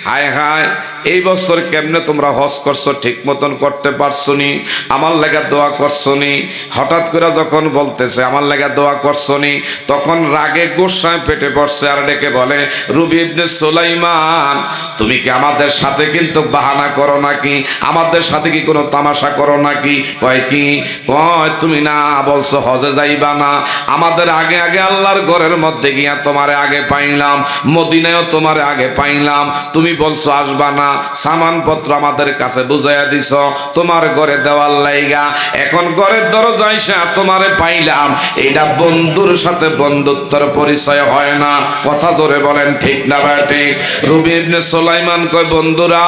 হায় হায়, এই বছর কেমনে তোমরা হজ করছো, ঠিক মতন করতে পারছো নি? আমার লেগে দোয়া করছো নি? হঠাৎ করে যখন বলতেছে আমার লেগে দোয়া করছো নি, তখন রাগে গোসায় পেটে পড়ছে আর ডেকে বলে, রবি ইবনে সুলাইমান, তুমি কি আমাদের সাথে কিন্তু বাহানা করো নাকি? আমাদের সাথে কি কোনো তামাশা করো নাকি? কয় কি? কয় তুমি না বলছো হজে যাইবা না, আমাদের আগে আগে আল্লাহর ঘরের মধ্যে গিয়া তোমারে আগে পাইলাম, মদিনায়ও তোমারে আগে পাইলাম, তুমি বলছো আসবা না, সামানপত্র আমাদের কাছে বুঝাইয়া দিছ তোমার ঘরে দেওয়ার লাইগা, এখন ঘরের দরজা আইসা তোমারে পাইলাম, এইটা বন্ধুর সাথে বন্ধুত্বের পরিচয় হয় না। কথা ধরে বলেন ঠিক না বেটি? রবি ইবনে সুলাইমান কয়, বন্ধুরা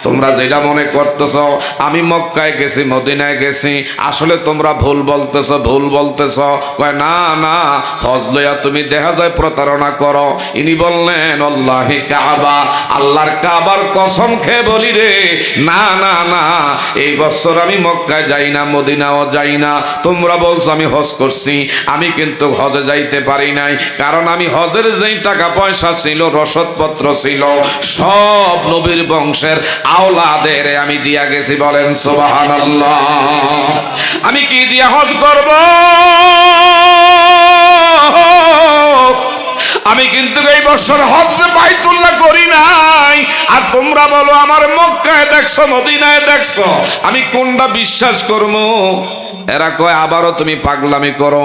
তোমরা যেটা মনে করতেছ আমি মক্কায় গেছি মদিনায় গেছি, আসলে তোমরা ভুল বলতেছ, ভুল বলতেছ। কয় না না, হজ লইয়া তুমি দেখা যায় প্রতারণা করো। ইনি বললেন, আল্লাহি কাবা, আল্লাহর কাবার কসম খেয়ে বলি রে, না না না, এই বছর আমি মক্কায় যাই না, মদিনাও যাই না। তোমরা বলছো আমি হজ করছি, আমি কিন্তু হজে যাইতে পারি নাই, কারণ আমি হজের যেই টাকা পয়সা ছিল, রসদপত্র ছিল, সব নবীর বংশের আওলাদের আমি দিয়া গেছি। বলেন সুবহানাল্লাহ। আমি কি দিয়া হজ করব? আমি কিন্তু এই বছর হজ বাইতুল্লাহ করি নাই। আর তোমরা বলো আমার মক্কায় দেখছো, মদিনায় দেখছো, আমি কোনটা বিশ্বাস করবো? এরা কয়, আবারও তুমি পাগলামি করো,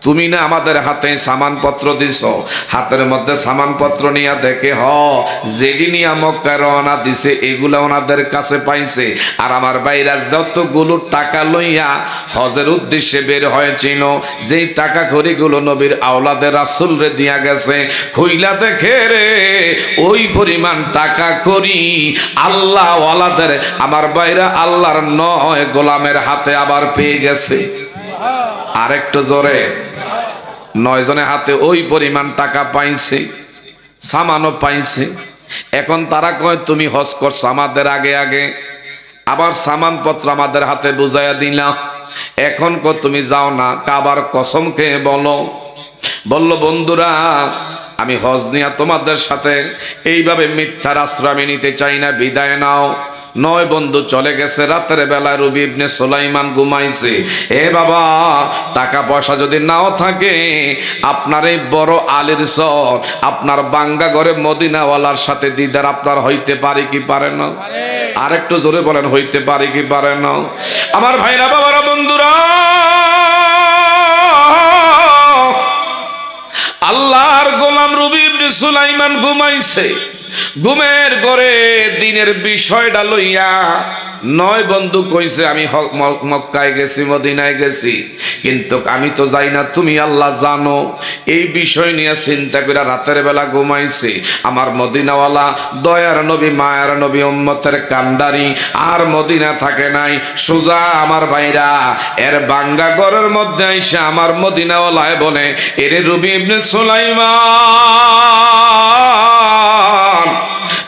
তুমি না আমাদের হাতে সামানপত্র দিছ, হাতের মধ্যে সামানপত্র নিয়ে দেখে যেটি নিয়ে মক্কায় রওনা দিছে এগুলা ওনাদের কাছে পাইছে, আর আমার বাইরা যতগুলো টাকা লইয়া হজের উদ্দেশ্যে বের হয়েছিল, যেই টাকা খড়িগুলো নবীর আওলাদের রাসূল রে দিয়া গেছে, খুইলা দেখে রে ওই পরিমাণ টাকা খড়ি আল্লাহ ওয়ালাদের আমার বাইরা আল্লাহর 9 গোলামের হাতে আবার পেয়ে গেছে। আরেকটু জোরে, 9 জনের হাতে ওই পরিমাণ টাকা পাইছে, সামানও পাইছে। এখন তারা কয় তুমি হজ করছো আমাদের আগে আগে, আবার সামানপত্র আমাদের হাতে বুঝাইয়া দিলা, এখন কো তুমি যাও না, কাবার কসম খেয়ে বলো। বলল, বন্ধুরা আমি হজ নিয়া তোমাদের সাথে এইভাবে মিথ্যার আশ্রয় আমি নিতে চাই না, বিদায় নাও। 9 বন্ধু চলে গেছে। রাতের বেলা রবি ইবনে সুলাইমান ঘুমাইছে। এ বাবা, টাকা পয়সা যদি নাও থাকে, আপনার এই বড় আলীর সর, আপনার বাঙ্গা ঘরে মদিনাওয়ালার সাথে দিদার আপনার হইতে পারে কি পারে না? আরেকটু জোরে বলেন, হইতে পারে কি পারে না? আমার ভাইরা, বাবারা, বন্ধুরা, আল্লাহর গোলাম রবি ইবনে সুলাইমান ঘুমাইছে। ঘুমের ঘরে দিনের বিষয়টা লইয়া 9 বন্ধু কইছে আমি মক্কায় গেছি, মদিনায় গেছি, কিন্তু আমি তো যাই না, তুমি আল্লাহ জানো। এই বিষয় নিয়ে চিন্তা করে রাতের বেলা ঘুমাইছে। আমার মদিনাওয়ালা দয়ার নবী, মায়ার নবী, উম্মতের কান্ডারি আর মদিনা থাকে নাই, সোজা আমার ভাইরা এর বাঙ্গা ঘরের মধ্যে আইসা আমার মদিনাওয়ালায় বলে, এরে রবি ইবনে সুলাইমান,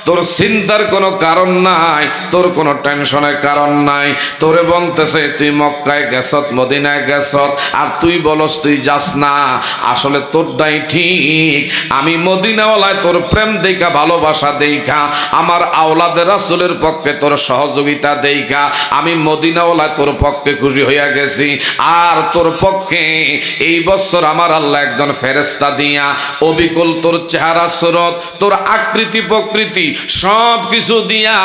তোর চিন্তার কোনো কারণ নাই, তোর কোনো টেনশনের কারণ নাই। তোরে বলতেছে তুই মক্কায় গেছত, মদিনায় গেছত, আর তুই বলস তুই যাস না। আসলে তোরটাই ঠিক। আমি মদিনাওয়ালায় তোর প্রেম দেখা, ভালোবাসা দেখা, আমার আওলাদের রাসূলের পক্ষে তোর সহযোগিতা দেখা আমি মদিনাওয়ালায় তোর পক্ষে খুশি হইয়া গেছি। আর তোর পক্ষে এই বছর আমার আল্লাহ একজন ফেরেশতা দিয়া অবিকল তোর চেহারা সুরত, তোর আকৃতি প্রকৃতি সব কিছু দিয়া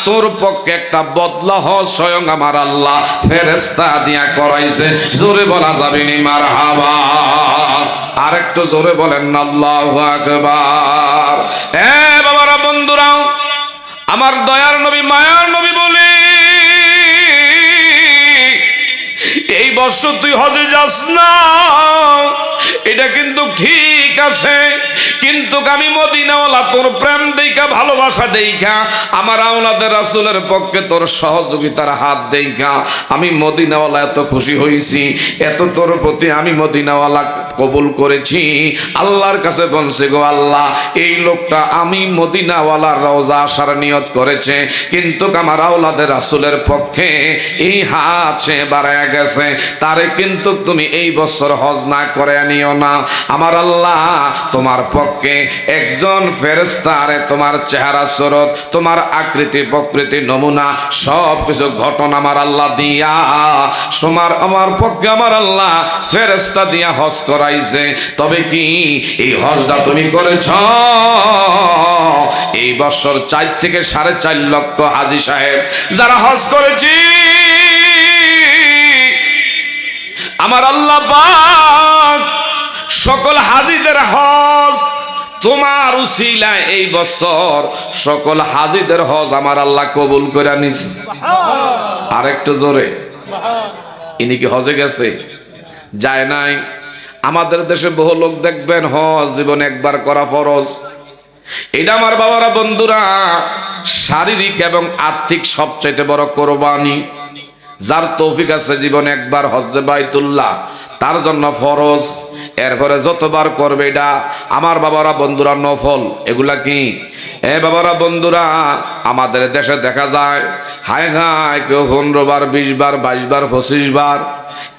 তোর পক্ষে একটা বদলা স্বয়ং আমার আল্লাহ ফেরেশতা দিয়া করাইছে। জোরে বলা যাবে নি মারহাবা? আরেকটু জোরে বলেন না আল্লাহু আকবার। বাবারা, বন্ধুরা, আমার দয়ার নবী, মায়ার নবী বলে এই বছর তুই হজে যাস না, এটা কিন্তু ঠিক আছে, কিন্তু আমি মদিনাওয়ালা তোর প্রেম দেখা, ভালোবাসা দেখা, আমার আওলাদের রাসূলের পক্ষে তোর সহযোগিতার হাত দেখা আমি মদিনাওয়ালা এত খুশি হয়েছি, এত তোর প্রতি আমি মদিনাওয়ালা কবুল করেছি। আল্লাহর কাছে বলছে, গো আল্লাহ, এই লোকটা আমি মদিনাওয়ালার রওজা আসার নিয়ত করেছে, কিন্তু আমার আওলাদের রাসূলের পক্ষে এই হাত সে বাড়ায় গেছে, তারে কিন্তু তুমি এই বছর হজ না করে নিও না। আমার আল্লাহ তোমার পক্ষে একজন ফেরেশতারে তোমার চেহারা সুরত, তোমার আকৃতি প্রকৃতি নমুনা সব কিছু ঘটনা আমার আল্লাহ দিয়া আমার পক্ষে আমার আল্লাহ ফেরেশতা দিয়া হজ করাইছে। তবে কি এই হজটা তুমি করেছ? এই বছর 4 থেকে 4.5 লক্ষ হাজী সাহেব যারা হজ করেছি, আমার আল্লাহ পাক সকল হাজীদের হজ তোমার উসিলায় এই বছর সকল হাজীদের হজ আমার আল্লাহ কবুল করে নিছে। আর একটু জোরে, ইনি কি হজে গেছে? যায় নাই। আমাদের দেশে বহু লোক দেখবেন হজ জীবনে একবার করা ফরজ। এটা আমার বাবারা, বন্ধুরা, শারীরিক এবং আর্থিক সবচাইতে বড় কোরবানি। যার তৌফিক আছে জীবনে একবার হজ্জে বাইতুল্লাহ তার জন্য ফরজ, এরপরে যতবার করবে এটা আমার বাবারা, বন্ধুরা, নফল। এগুলা কি বাবারা, বন্ধুরা, আমাদের দেশে দেখা যায় হায় হায় কেউ 15 বার, 20 বার, 22 বার, 25 বার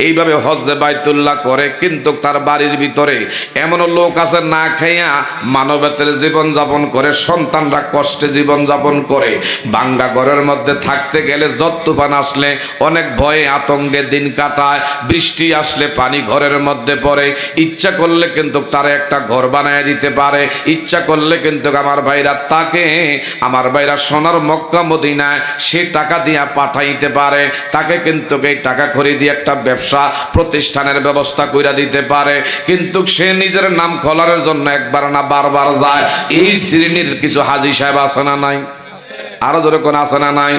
এইভাবে হজ্জে বাইতুল্লাহ করে, কিন্তু তার বাড়ির ভিতরে এমন লোক আছে না খাইয়া মানবতার জীবন যাপন করে, সন্তানরা কষ্টে জীবন যাপন করে, বাঙ্গা ঘরের মধ্যে থাকতে গেলে যত তুফান আসলে অনেক ভয়ে আতঙ্কে দিন কাটায়, বৃষ্টি আসলে পানি ঘরের মধ্যে পড়ে, ইচ্ছা করলে কিন্তু তারা একটা ঘর বানায় দিতে পারে, ইচ্ছা করলে কিন্তু আমার ভাইরা সোনার মক্কা মদিনায় সে টাকা দিয়া পাঠাইতে পারে, তাকে কিন্তু এই টাকা খরিদি একটা ব্যবসা প্রতিষ্ঠানের ব্যবস্থা কইরা দিতে পারে, কিন্তু সে নিজের নাম খোলার জন্য একবার না বারবার যায়। এই শ্রেণীর কিছু হাজী সাহেব আছে না নাই? আরো জোরে কোন আছে না নাই?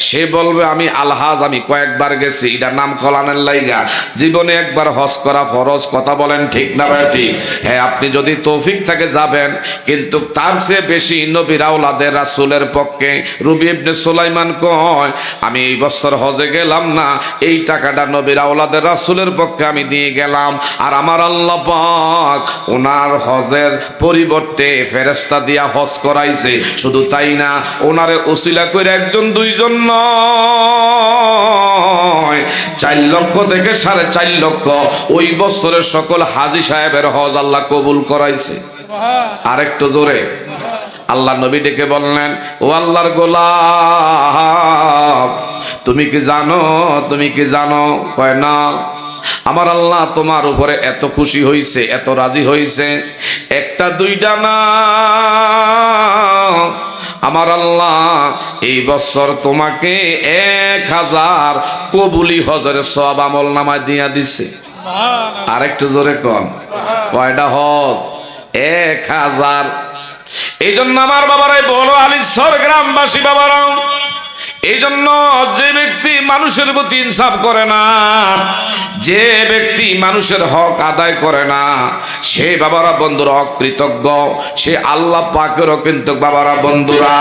সে বলবে আমি আলহাজ, আমি কয়েকবার গেছি, এটা নাম খোলানের লাইগা, জীবনে একবার হজ করা ফরজ। কথা বলেন ঠিক না ভাই? হ্যাঁ, আপনি যদি তৌফিক থাকে যাবেন, কিন্তু তার চেয়ে বেশি নবীর আওলাদের রাসূলের পক্ষে রবি ইবনে সুলাইমান কয়, আমি এই বছর হজে গেলাম না, এই টাকাটা নবীর আওলাদের রাসূলের পক্ষে আমি দিয়ে গেলাম, আর আমার আল্লাহ পাক ওনার হজের পরিবর্তে ফেরেশতা দিয়া হজ করাইছে। শুধু তাই না, ওনারে ওসিলা করে একজন দুইজন নয়, 4 লক্ষ থেকে 4.5 লক্ষ ওই বছরের সকল হাজী সাহেবের হজ আল্লাহ কবুল করাইছে। আরেকটু জোরে আল্লাহ নবী ডেকে বললেন, ও আল্লাহর গোলাম, তুমি কি জানো, তুমি কি জানো? কয় না। আমার আল্লাহ তোমার উপরে এত খুশি হইছে, এত রাজি হইছে, একটা দুইটা না, আমার আল্লাহ এই বছর তোমাকে 1000 কবুলি হজের সওয়াব আমল নামায় দিয়া দিছে। আরেকটু জোরে কোন, কয়টা হজ? 1000। এই জন্য আমার বাবারাই বলো, আলিশ্বর গ্রামবাসী বাবারা, এই জন্য যে ব্যক্তি মানুষের প্রতি ইনসাফ করে না, যে ব্যক্তি মানুষের হক আদায় করে না, সে বাবারা বন্ধুরা অকৃতজ্ঞ, সে আল্লাহ পাকেরও কিন্তু বাবারা বন্ধুরা,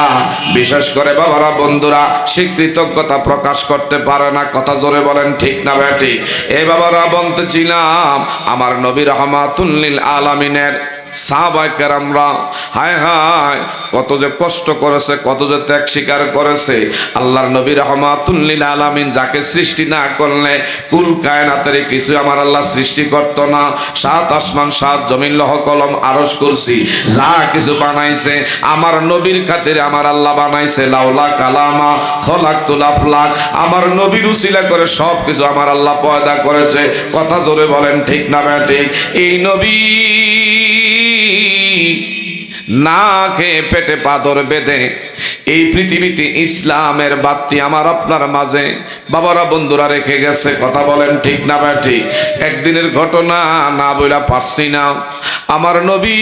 বিশেষ করে বাবারা বন্ধুরা, সে কৃতজ্ঞতা প্রকাশ করতে পারে না। কথা জোরে বলেন ঠিক না বেটি? এই বাবারা বলতেছিলাম, আমার নবী রাহমাতুল লিল আলামিনের সাহাবায়ে কেরামরা হায় হায় কত যে কষ্ট করেছে, কত যে ত্যাগ স্বীকার করেছে। আল্লাহর নবী রাহমাতুল লিল আলামিন যাকে সৃষ্টি না করলে কুল কায়নাতের কিছু আমার আল্লাহ সৃষ্টি করত না। 7 আসমান 7 জমিন লৌহ কলম আরশ কুরসি যা কিছু বানাইছে আমার নবীর খাতিরে আমার আল্লাহ বানাইছে। লাউলা কালামা খলাকতুল আফলাক, আমার নবীর উসিলা করে সব কিছু আমার আল্লাহ পয়দা করেছে। কথা জোরে বলেন ঠিক না ঠিক? এই নবী না খেয়ে পেটে পাথর বেঁধে এই পৃথিবীতে ইসলামের বাতি আমার আপনার মাঝে বাবারা বন্ধুরা রেখে গেছে। কথা বলেন ঠিক না ঠিক? একদিনের ঘটনা না বইলা পারছি না। আমার নবী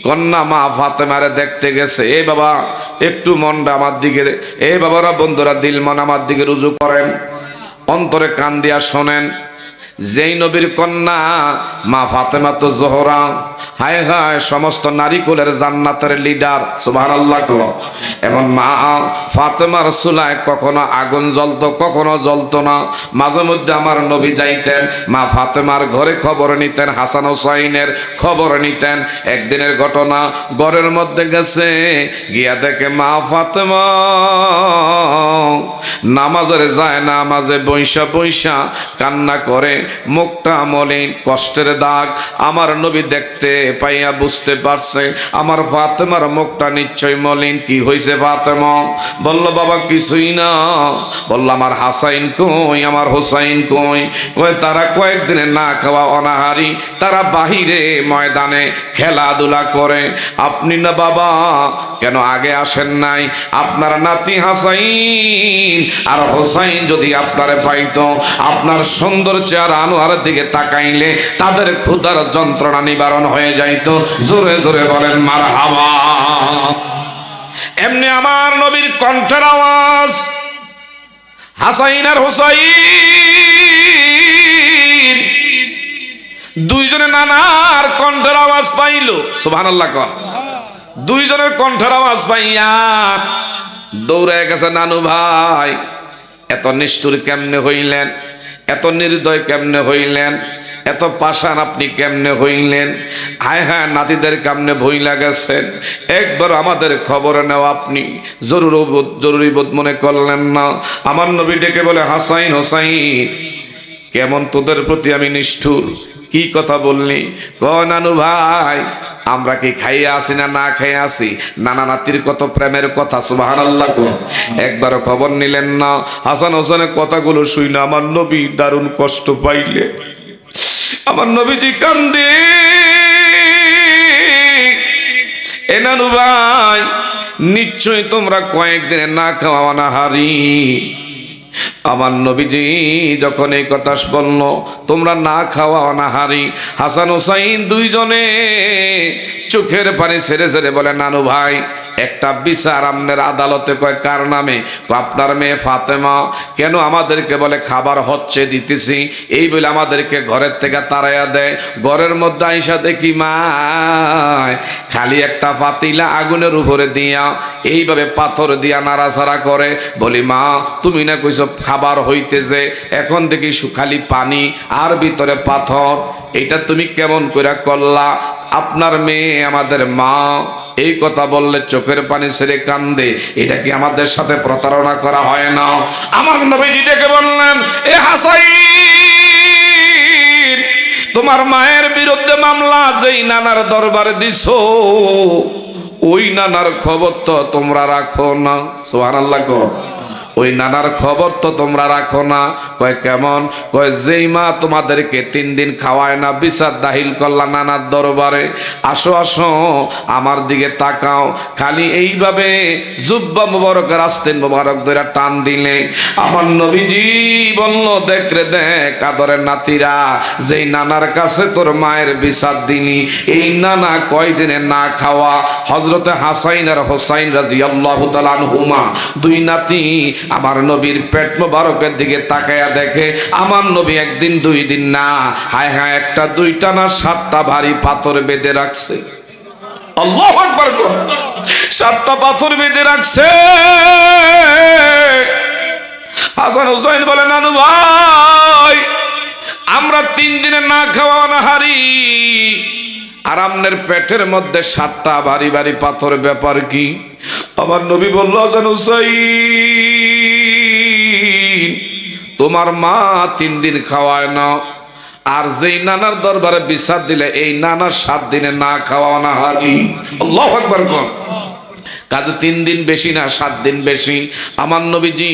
কন্যা মা ফাতেমারে দেখতে গেছে। এ বাবা একটু মনটা আমার দিকে, এ বাবারা বন্ধুরা দিল মন আমার দিকে রুজু করেন। অন্তরে কান দিয়া শোনেন, যেই নবীর কন্যা মা ফাতেমা তো জোহরা, হায় হায় সমস্ত নারী কুলের জান্নাতের লিডার, সুবহানাল্লাহ। এমন মা ফাতেমার চুলায় কখনো আগুন জ্বলতো, কখনো জ্বলতো না। মাঝে মধ্যে আমার নবী যাইতেন মা ফাতেমার ঘরে খবর নিতেন, হাসান হোসাইনের খবর নিতেন। একদিনের ঘটনা, ঘরের মধ্যে গেছে, গিয়া দেখে মা ফাতেমা নামাজের যায়, নামাজে বৈশা বৈশা কান্না করে, মুখটা মলিন, কষ্টের দাগ। আমার নবী দেখতে পাইয়া বুঝতে পারছে আমার ফাতেমার মুখটা নিশ্চয় মলিন। কি হয়েছে ফাতেমা? বলল বাবা কিছুই না। বলল আমার হাসাইন কই, আমার হোসাইন কই? কয় তারা কয়েকদিনে না খাওয়া অনাহারি, তারা বাহিরে ময়দানে খেলাধুলা করে। আপনি না বাবা কেন আগে আসেন নাই? আপনার নাতি হাসাইন আর হোসাইন যদি আপনারে পাইতো, আপনার সুন্দর চেহারা আনোয়ারের দিকে তাকাইলে তাদের ক্ষুধার যন্ত্রণা নিবারণ হয়ে যাইতো। জোরে জোরে বলেন মারহাবা। এমনি আমার নবীর কণ্ঠের আওয়াজ, হাসাইন আর হোসাইন দুইজনে নানার কণ্ঠের আওয়াজ পাইল। সুবহানাল্লাহ কর। দুইজনের কণ্ঠের আওয়াজ পাইয়া দৌড়ে গেছে, নানু ভাই এত নিষ্ঠুর কেমনে হইলেন, এত নির্দয় কেমনে হইলেন, এত পাষাণ আপনি কেমনে হইলেন? হায় হায় নাতিদের কেমনে ভইলা গেছেন, একবার আমাদের খবর নেওয়া আপনি জরুরি বোধ মনে করলেন না? আমার নবী ডেকে বলে, হাসাইন হোসাইন কেমন তোদের প্রতি আমি নিষ্ঠুর? কি কথা বললি? নানু ভাই আমরা কি খাইয়ে আসি না না খাইয়ে আসি? নানা নাতির কত প্রেমের কথা, সুবহানাল্লাহ। একবারও খবর নিলেন না? হাসান হোসেনের কথাগুলো শুইনা আমার নবী দারুণ কষ্ট পাইলে। আমার নবীজি কান্দে, এ নানু ভাই নিশ্চয় তোমরা কয়েকদিনে না খাওয়া অনাহারি। আমার নবীজি যখন এই কথা বলল, তোমরা না খাওয়া অনাহারি, হাসান হোসাইন দুইজনে চোখের পানি ছেড়ে ছেড়ে বলে, নানু ভাই একটা বিচার আপনার আদালতে। কয় কার নামে? আপনার মেয়ে ফাতেমা। কেন? আমাদেরকে বলে খাবার হচ্ছে দিতেছি, এই বলে আমাদেরকে ঘরের থেকে তাড়াইয়া দেয়। ঘরের মধ্যে আইসা দেখি মা খালি একটা পাতিলা আগুনের উপরে দিয়া এইভাবে পাথর দিয়া নাড়াচাড়া করে। বলি মা তুমি না কইছো খাবার হইতেছে, এখন দেখি খালি পানি আর ভিতরে পাথর, এটা তুমি কেমন করে করলা? আপনার মেয়ে আমাদের মা। এই কথা বললে চোখের পানি ছেড়ে কান্দে। এটা কি আমাদের সাথে প্রতারণা করা হয় না? আমার নবীজি ডেকে বললেন, এ হাসাইন তোমার মায়ের বিরুদ্ধে মামলা যেই নানার দরবারে দিছো, ওই নানার খবর তো তোমরা রাখো না। সুবহানাল্লাহ। ওই নানার খবর তো তোমরা রাখো না। কয় কেমন? কয় যেই মা তোমাদেরকে 3 দিন খাওয়ায় না, বিচার দাখিল করলা নানার দরবারে। আসো আসো আমার দিকে তাকাও। খালি এইভাবে জুব্বা মুবারকের আস্তেন মুবারক ধরে টান দিলে আমার নবীজি বলল, দেখ রে দেখ আদরের নাতিরা, যেই নানার কাছে তোর মায়ের বিচার দিনি, এই নানা কয়দিনে না খাওয়া। হযরতে হাসাইন আর হোসাইন রাদিয়াল্লাহু তাআলা আনহুমা দুই নাতি আমার নবীর পেট মোবারকের দিকে তাকায়া দেখে আমার নবী একদিন 2 দিন না, হায় হায় একটা দুইটা না 7টা ভারী পাথর বেঁধে রাখছে। আল্লাহু আকবার। 7টা পাথর বেঁধে রাখছে। হাসান হোসেন বলে, নানু ভাই আমরা 3 দিনে না খাওয়া অনাহারি, আর আপনার পেটের মধ্যে 7টা ভারী ভারী পাথর, ব্যাপার কি? আমার নবী বলল, হাসান হোসেন তোমার মা 3 দিন খাওয়ায় না, আর যেই নানার দরবারে বিচার দিলে এই নানার 7 দিনে না খাওয়া অনাহারি। আল্লাহু আকবার। কাজে 3 দিন বেশি না, 7 দিন বেশি। আমার নবীজি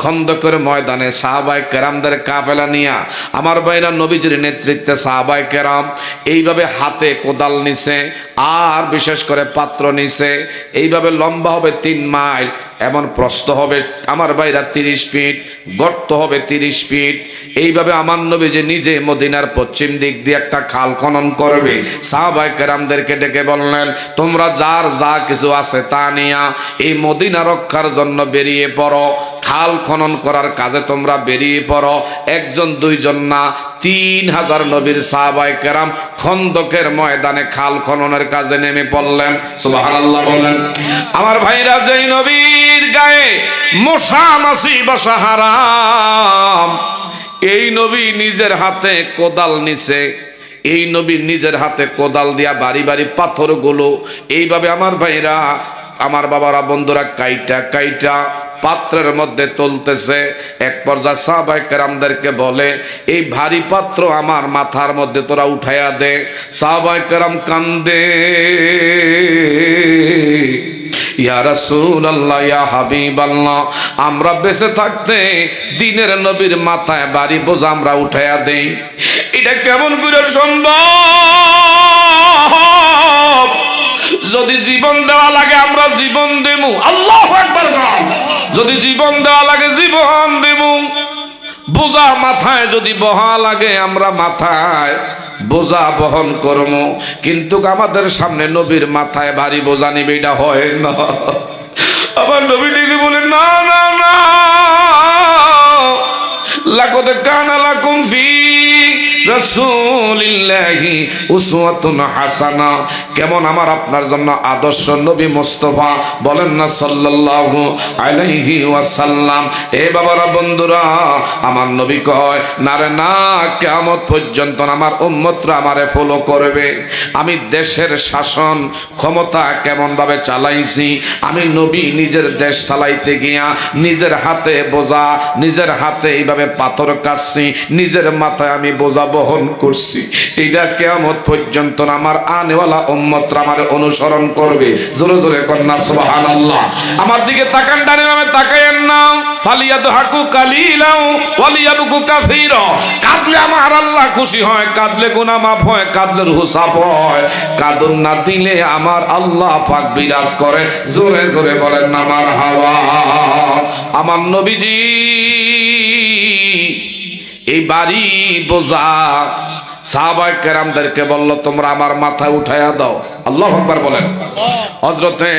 খন্দকের ময়দানে সাহাবায়ে কেরামদের কাফেলা নিয়া আমার ভাইরা নবীজির নেতৃত্বে সাহাবায়ে কেরাম এইভাবে হাতে কোদাল নিছে আর বিশেষ করে পাত্র নিছে, এইভাবে লম্বা হবে 3 মাইল, এমন প্রস্থ হবে আমার ভাইরা 30 ফিট, গর্ত হবে 30 ফিট। এইভাবে আমার নবী যে নিজে মদিনার পশ্চিম দিক দিয়ে একটা খাল খনন করবে, সাহাবায়ে কেরামদেরকে ডেকে বললেন, তোমরা যার যা কিছু আছে তা নিয়া এই মদিনা রক্ষার জন্য বেরিয়ে পড়ো, খাল খনন করার কাজে তোমরা বেরিয়ে পড়ো। একজন দুইজন না, 3000 নবীর সাহাবায়ে কেরাম খন্দকের ময়দানে খাল খননের কাজে নেমে পড়লেন। সুবহানাল্লাহ বলেন। আমার ভাইরা, যেই নবীর গায়ে মশা মাছি বসা হারাম, এই নবী নিজের হাতে কোদাল নিছে, এই নবী নিজের হাতে কোদাল দিয়া বাড়ি বাড়ি পাথরগুলো এইভাবে আমার ভাইরা, আমার বাবারা, বন্ধুরা কাইটা কাইটা পাত্রের মধ্যে তুলতেছে। এক পর্যায়ে সাহাবায়ে কেরামদেরকে বলে, এই ভারী পাত্র আমার মাথার মধ্যে তোরা উঠাইয়া দে। সাহাবায়ে কেরাম কান্দে, ইয়া রাসূলুল্লাহ, ইয়া হাবিবাল্লাহ, আমরা বেঁচে থাকতে দিনের নবীর মাথায় ভারী বোঝা আমরা উঠাইয়া দেই, এটা কেমন করে সম্ভব? যদি জীবন দেওয়া লাগে আমরা জীবন দেবো, আল্লাহু আকবার। যদি জীবন দেওয়া লাগে জীবন দেবো। বোঝা মাথায় যদি বহা লাগে আমরা মাথায় বোঝা বহন করব, কিন্তু আমাদের সামনে নবীর মাথায় ভারী বোঝা নিবে, এটা হয় না। আবার নবী ডেকে বলেন, না না না, লাকাদ কানা লাকুম ফি রাসূলিল্লাহি উসওয়াতুন হাসানা। কেমন আমার আপনার জন্য আদর্শ নবী মুস্তাফা, বলেন না সাল্লাল্লাহু আলাইহি ওয়াসাল্লাম। এ বাবারা, বন্ধুরা, আমার নবী কয়, না রে না, কিয়ামত পর্যন্ত আমার উম্মতরা আমারে ফলো করবে। আমি দেশের শাসন ক্ষমতা কেমন ভাবে চালাইছি, আমি নবী নিজের দেশ চালাইতে গিয়া নিজের হাতে বোঝা, নিজের হাতে এইভাবে পাথর কাটছি, নিজের মাথায় আমি বোঝা বহন করছি। এটা কিয়ামত পর্যন্ত আমার আনেওয়ালা উম্মতরা আমারে অনুসরণ করবে। জোরে জোরে কন্যা সুবহানাল্লাহ। আমার দিকে তাকান, ডানে বামে তাকায়েন না। ফালিয়াদহাকু কালিলাও ওয়ালিয়াবকু কাসীরা। কাঁদলে আমার আল্লাহ খুশি হয়, কাঁদলে গুনাহ মাফ হয়, কাঁদলে রূহ সাফ হয়। কাঁদন না দিলে আমার আল্লাহ পাক বিরাজ করে। জোরে জোরে বলেন না মারহাবা। আমার নবীজি এই বাড়ি বোঝা সাহাবায়ে কেরামদেরকে বলল, তোমরা আমার মাথায় উঠাইয়া দাও। আল্লাহু আকবার বলেন। হযরতে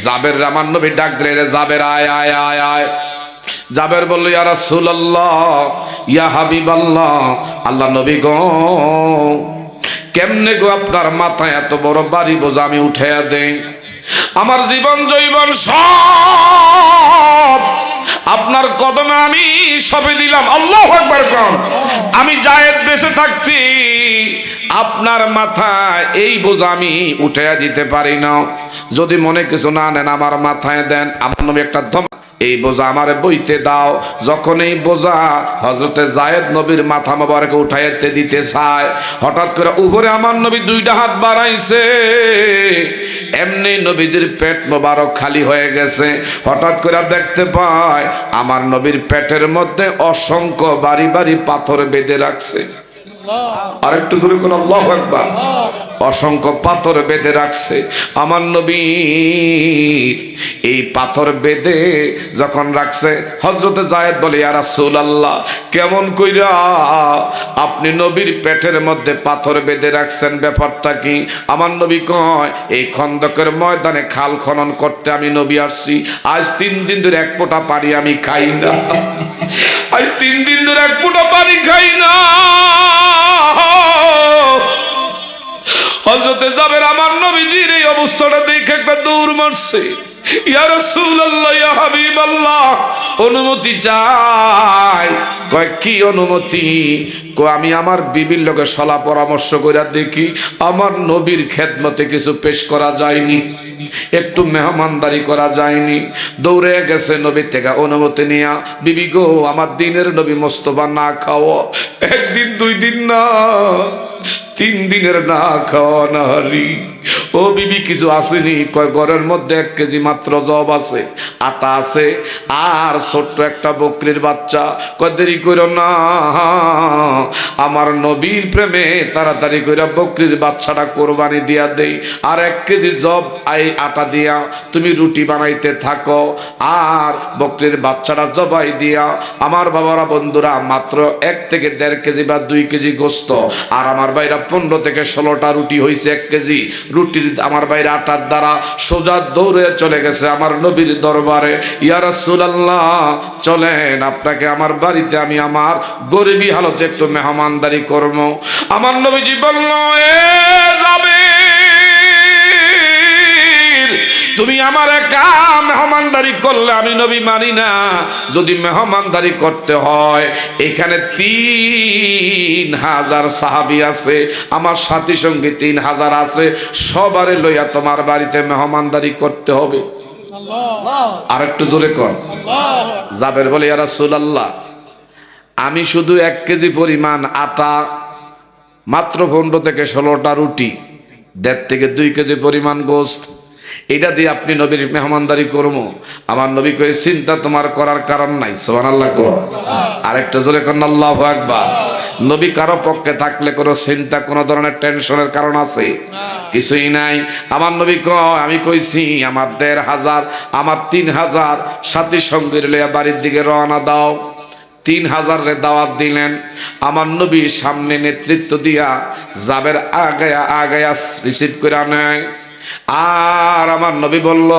জাবের, আমার নবী ডাক দিলেন, জাবের আয় আয় আয় আয়। জাবের বলল, ইয়া রাসূলুল্লাহ, ইয়া হাবিবাল্লাহ, আল্লাহ নবী গো, কেমনে গো আপনার মাথায় এত বড় বাড়ি বোঝা আমি উঠাইয়া দেই? আমার জীবন জৈবন সব আপনার কদমে আমি সবে দিলাম। আল্লাহু আকবার কোন। আমি জায়েদ বেঁচে থাকতে আপনার মাথায় এই বোঝা আমি উঠাইয়া দিতে পারি না। যদি মনে কিছু না নেন আমার মাথায় দেন। আমার নবী একটা ধমক, এই বোঝা আমারে বইতে দাও। যখন এই বোঝা হযরতে জায়েদ নবীর মাথা মোবারকে উঠাইতে দিতে চায়, হঠাৎ করে উপরে আমার নবী দুইটা হাত বাড়াইছে। এমনি নবীজির পেট মোবারক খালি হয়ে গেছে। হঠাৎ করে দেখতে পায় আমার নবীর পেটের মধ্যে অসংখ্য বাড়ি বাড়ি পাথর বেঁধে রাখছে। আরেকটু জোরে কোন আল্লাহু আকবার। অসংখ্য পাথর বেঁধে রাখছে। আমার নবী এই পাথর বেঁধে যখন রাখছে, হযরতে জায়েদ বলে, ইয়া রাসূলুল্লাহ, কেমন কইরা আপনি নবীর পেটের মধ্যে পাথর বেঁধে রাখছেন, ব্যাপারটা কি? আমার নবী কয়, এই খন্দকের ময়দানে খাল খনন করতে আমি নবী আসছি। আজ 3 দিন ধরে এক ফোঁটা পানি আমি খাই না। আজ 3 দিন ধরে এক ফোঁটা পানি খাই না। হযরতে জাবের আমার নবীজির এই অবস্থাটা দেখে একটা দৌড় মারছে। ইয়া রাসূলুল্লাহ, ইয়া হাবিবাল্লাহ, অনুমতি চাই। কয় কি অনুমতি? কয় আমি আমার বিবির লগে সলা পরামর্শ কইরা দেখি আমার নবীর খেদমতে কিছু পেশ করা যায়নি, একটু মেহমানদারি করা যায়নি। দৌড়ে গেছে নবী থেকে অনুমতি নিয়া, বিবি গো, আমার দিনের নবী মোস্তফা না খাও, 1 দিন 2 দিন না, 3 দিনের না খাওয়া নাহারি। ও বিবি কিছু আসেনি? কয় ঘরের মধ্যে 1 কেজি মাত্র জব আছে, আটা আছে, আর ছোট্ট একটা বকরির বাচ্চা। কয় দেরি করো না, আমার নবীর প্রেমে তাড়াতাড়ি করে বকরির বাচ্চাটা কোরবানি দিয়া দেই, আর 1 কেজি জব আটা দিয়া তুমি রুটি বানাইতে থাকো, আর বকরির বাচ্চাটা জবাই দিয়া আমার বাবারা বন্ধুরা মাত্র 1 থেকে 1.5 কেজি বা 2 কেজি গোস্ত, আর আমার ভাইরা 15 থেকে 16টা রুটি হয়েছে 1 কেজি রুটির। আমার ভাইরা আটার দ্বারা সোজা দৌড়ে চলে গেছে আমার নবীর দরবারে। ইয়া রাসূলুল্লাহ, চলেন আপনাকে আমার বাড়িতে আমি আমার গরিবী হালতে একটু মেহমানদারি করব। আমার নবীজি বলল, এ যাবে তুমি আমার একা মেহমানদারি করলে আমি নবী মানি না। যদি মেহমানদারি করতে হয়, এখানে 3000 সাহাবী আছে, আমার সাথী সঙ্গী 3000 আছে, সবারে লইয়া তোমার বাড়িতে মেহমানদারি করতে হবে। আর একটু জোরে কর। জাবের বলে, ইয়া রাসূলুল্লাহ, আমি শুধু 1 কেজি পরিমাণ আটা, মাত্র 15 থেকে 16টা রুটি, 1.5 থেকে 2 কেজি পরিমাণ গোস্ত, এটা দিয়ে আপনি নবীর মেহমানদারি করবো? আমার নবী কয়ে, চিন্তা তোমার করার কারণ নাই। সুবহানাল্লাহ। আরেকটা জোরে কর, আল্লাহু আকবার। নবী কারো পক্ষে থাকলে কোনো চিন্তা, কোনো ধরনের টেনশনের কারণ আছে? কিছুই নাই। আমার নবী কয়, আমি কইছি আমার 1500 আমার 3000 সাথী সঙ্গীর লইয়া বাড়ির দিকে রওনা দাও। 3000 রে দাওয়াত দিলেন। আমার নবী সামনে নেতৃত্ব দিয়া যাবের আগায়া রিসিভ করে নেয়। আর আমার নবী বলল,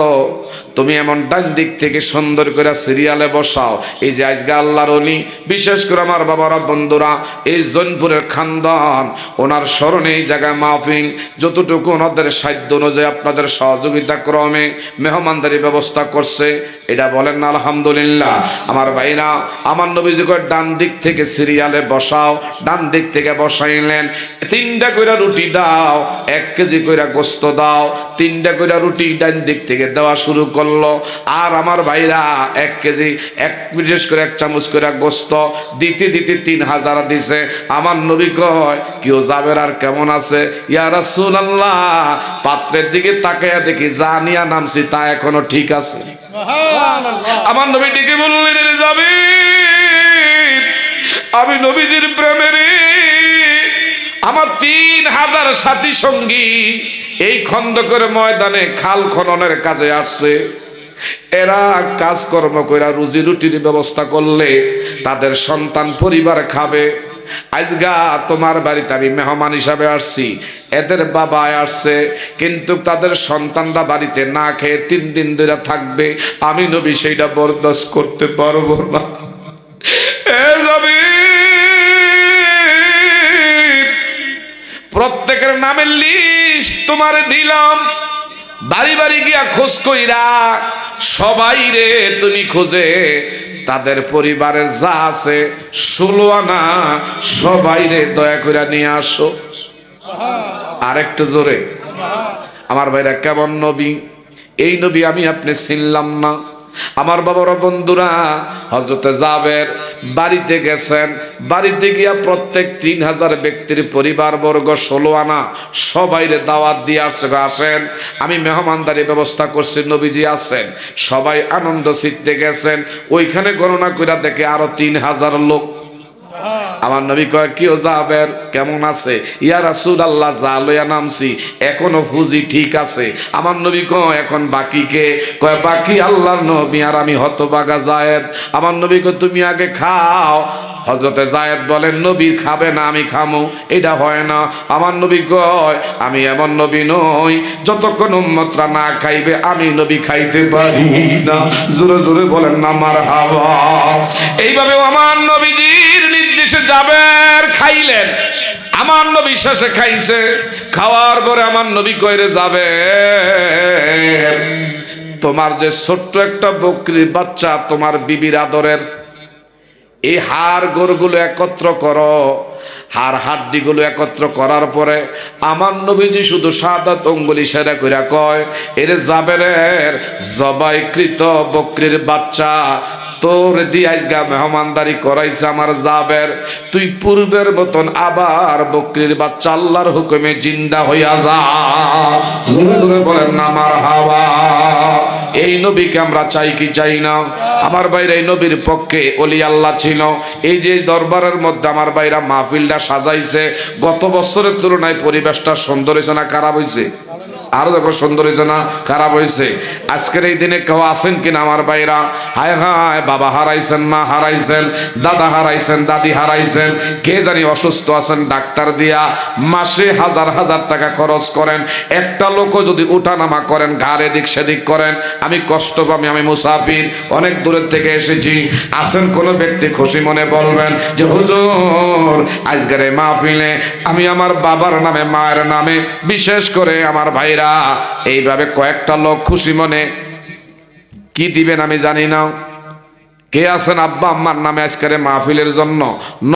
তুমি এমন ডান দিক থেকে সুন্দর করে সিরিয়ালে বসাও। এই যে আজকে আল্লাহর ওলি, বিশেষ করে আমার বাবারা বন্ধুরা, এই জৈনপুরের খানদান, ওনার স্মরণে এই জায়গায় মাহফিল, যতটুকু ওনাদের সাধ্য অনুযায়ী আপনাদের সহযোগিতা ক্রমে মেহমানদারি ব্যবস্থা করছে, এটা বলেন না আলহামদুলিল্লাহ। আমার ভাইরা, আমার নবী যে কয় ডান দিক থেকে সিরিয়ালে বসাও, ডান দিক থেকে বসাইলেন। 3টা কইরা রুটি দাও, 1 কেজি কইরা গোস্ত দাও। 3টা কইরা রুটি ডান দিক থেকে দেওয়া শুরু করলো। আর আমার ভাইরা 1 কেজি, বিশেষ করে 1 চামচ করে গোস্ত দিতে দিতে 3000 দিছে। আমার নবী কয়, কেউ যাবের আর কেমন আছে? ইয়া রাসূলুল্লাহ, পাত্রের দিকে তাকায়া দেখি যা নিয়া নামছি তা এখনো ঠিক আছে। আমার নবী ডেকে বললেন, যাবে আমি নবীজির প্রেমের আমার 3000 সাথী সঙ্গী এই খন্দকের ময়দানে খাল খননের কাজে আসছে। এরা কাজকর্ম করে রুজি রুটির ব্যবস্থা করলে তাদের সন্তান পরিবার খাবে। আজগা তোমার বাড়িতে আমি মেহমান হিসাবে আসছি, এদের বাবা আসছে, কিন্তু তাদের সন্তানরা বাড়িতে না খেয়ে 3 দিন ধরে থাকবে। আমি নবী সেইটা বরদাস্ত করতে পারবো না। প্রত্যেকের নামের লিস্ট তোমার দিলাম, বাড়ি বাড়ি গিয়া খোঁজ কইরা সবাই রে তুমি খোঁজে তাদের পরিবারের যা আছে 16 আনা সবাই রে দয়া করে নিয়ে আসো। আরেকটু জোরে। আমার ভাইরা, কেমন নবী? এই নবী আমি আপনি চিনলাম না। আমার বাবারা বন্ধুরা, হযরতে জাবের বাড়িতে গেছেন। বাড়িতে গিয়া প্রত্যেক 3000 ব্যক্তির পরিবার বর্গ 16 আনা সবাইরে দাওয়াত দিয়ে আসছে, আসেন আমি মেহমানদারি ব্যবস্থা করছি, নবীজি আছেন। সবাই আনন্দ চিত্তে গেছেন। ওইখানে গণনা কইরা দেখে আরো 3000 লোক। আমার নবী কয়, কেউ জাবের কেমন আছে? ইয়া রাসূলুল্লাহ, যা লইয়া নামছি এখনো ফুজি ঠিক আছে। আমার নবী কয়, এখন বাকি কে? কয়, বাকি আল্লাহর নবী আর আমি হতভাগা যায়েদ। আমার নবী কয়, তুমি আগে খাও। হযরতে যায়েদ বলেন, নবী খাবে না আমি খামু, এটা হয় না। আমার নবী কয়, আমি এমন নবী নই যতক্ষণ উম্মতরা না খাইবে আমি নবী খাইতে পারি না। জোরে জোরে বলেন না মারহাবা। এইভাবে আমার নবীজির নির্দেশে জাবের খাইলেন। আমার নবী শেষে খাইছে। খাওয়ার পরে আমার নবী কইরে, যাবে তোমার যে ছোট্ট একটা বকরির বাচ্চা তোমার বিবির আদরের, এই হাড় গোড়গুলো একত্র করো, হাড় হাড্ডিগুলো একত্র করার পরে আমার নবীজি শুধু শাহাদাত অঙ্গুলি ইশারা কইরা কয়, এর জাবেরের জবাইকৃত বকরির বাচ্চা তোর দিয়ে আজকে মেহমানদারি করাইছে আমার জাবের, তুই পূর্বের মতন আবার বকরির বাচ্চা আল্লাহর হুকুমে জিন্দা হইয়া যা। জোরে জোরে বলেন না মারহাবা। এই নবীকে আমরা চাই কি চাই না? আমার ভাইরা এই নবীর পক্ষে ওলি আল্লাহ ছিল। এই যে দরবারের মধ্যে আমার ভাইরা মাহফিলটা সাজাইছে, গত বছরের তুলনায় পরিবেশটা সুন্দর হয়েছে না খারাপ হয়েছে? আরো দেখো সুন্দর হয়েছে না খারাপ হয়েছে? আজকের এই দিনে কেউ আছেন কিনা আমার ভাইরা? হায় হায়, বাবা হারাইছেন, মা হারাইছেন, দাদা হারাইছেন, দাদি হারাইছেন, কে জানি অসুস্থ আছেন, ডাক্তার দিয়া মাসে হাজার হাজার টাকা খরচ করেন, একটা লোকও যদি উঠানামা করেন, ঘাড় এদিক সেদিক করেন, আমি কষ্ট পাবি, আমি মুসাফির, অনেক দূরের থেকে এসেছি। আছেন কোন ব্যক্তি খুশি মনে বলবেন যে হুজুর আজকের এই মাহফিলে আমি আমার বাবার নামে, মায়ের নামে, বিশেষ করে আমার ভাইরা এইভাবে কয়েকটা লোক খুশি মনে কি দিবেন আমি জানি না। কে আছেন আব্বা আম্মার নামে আজকের মাহফিলের জন্য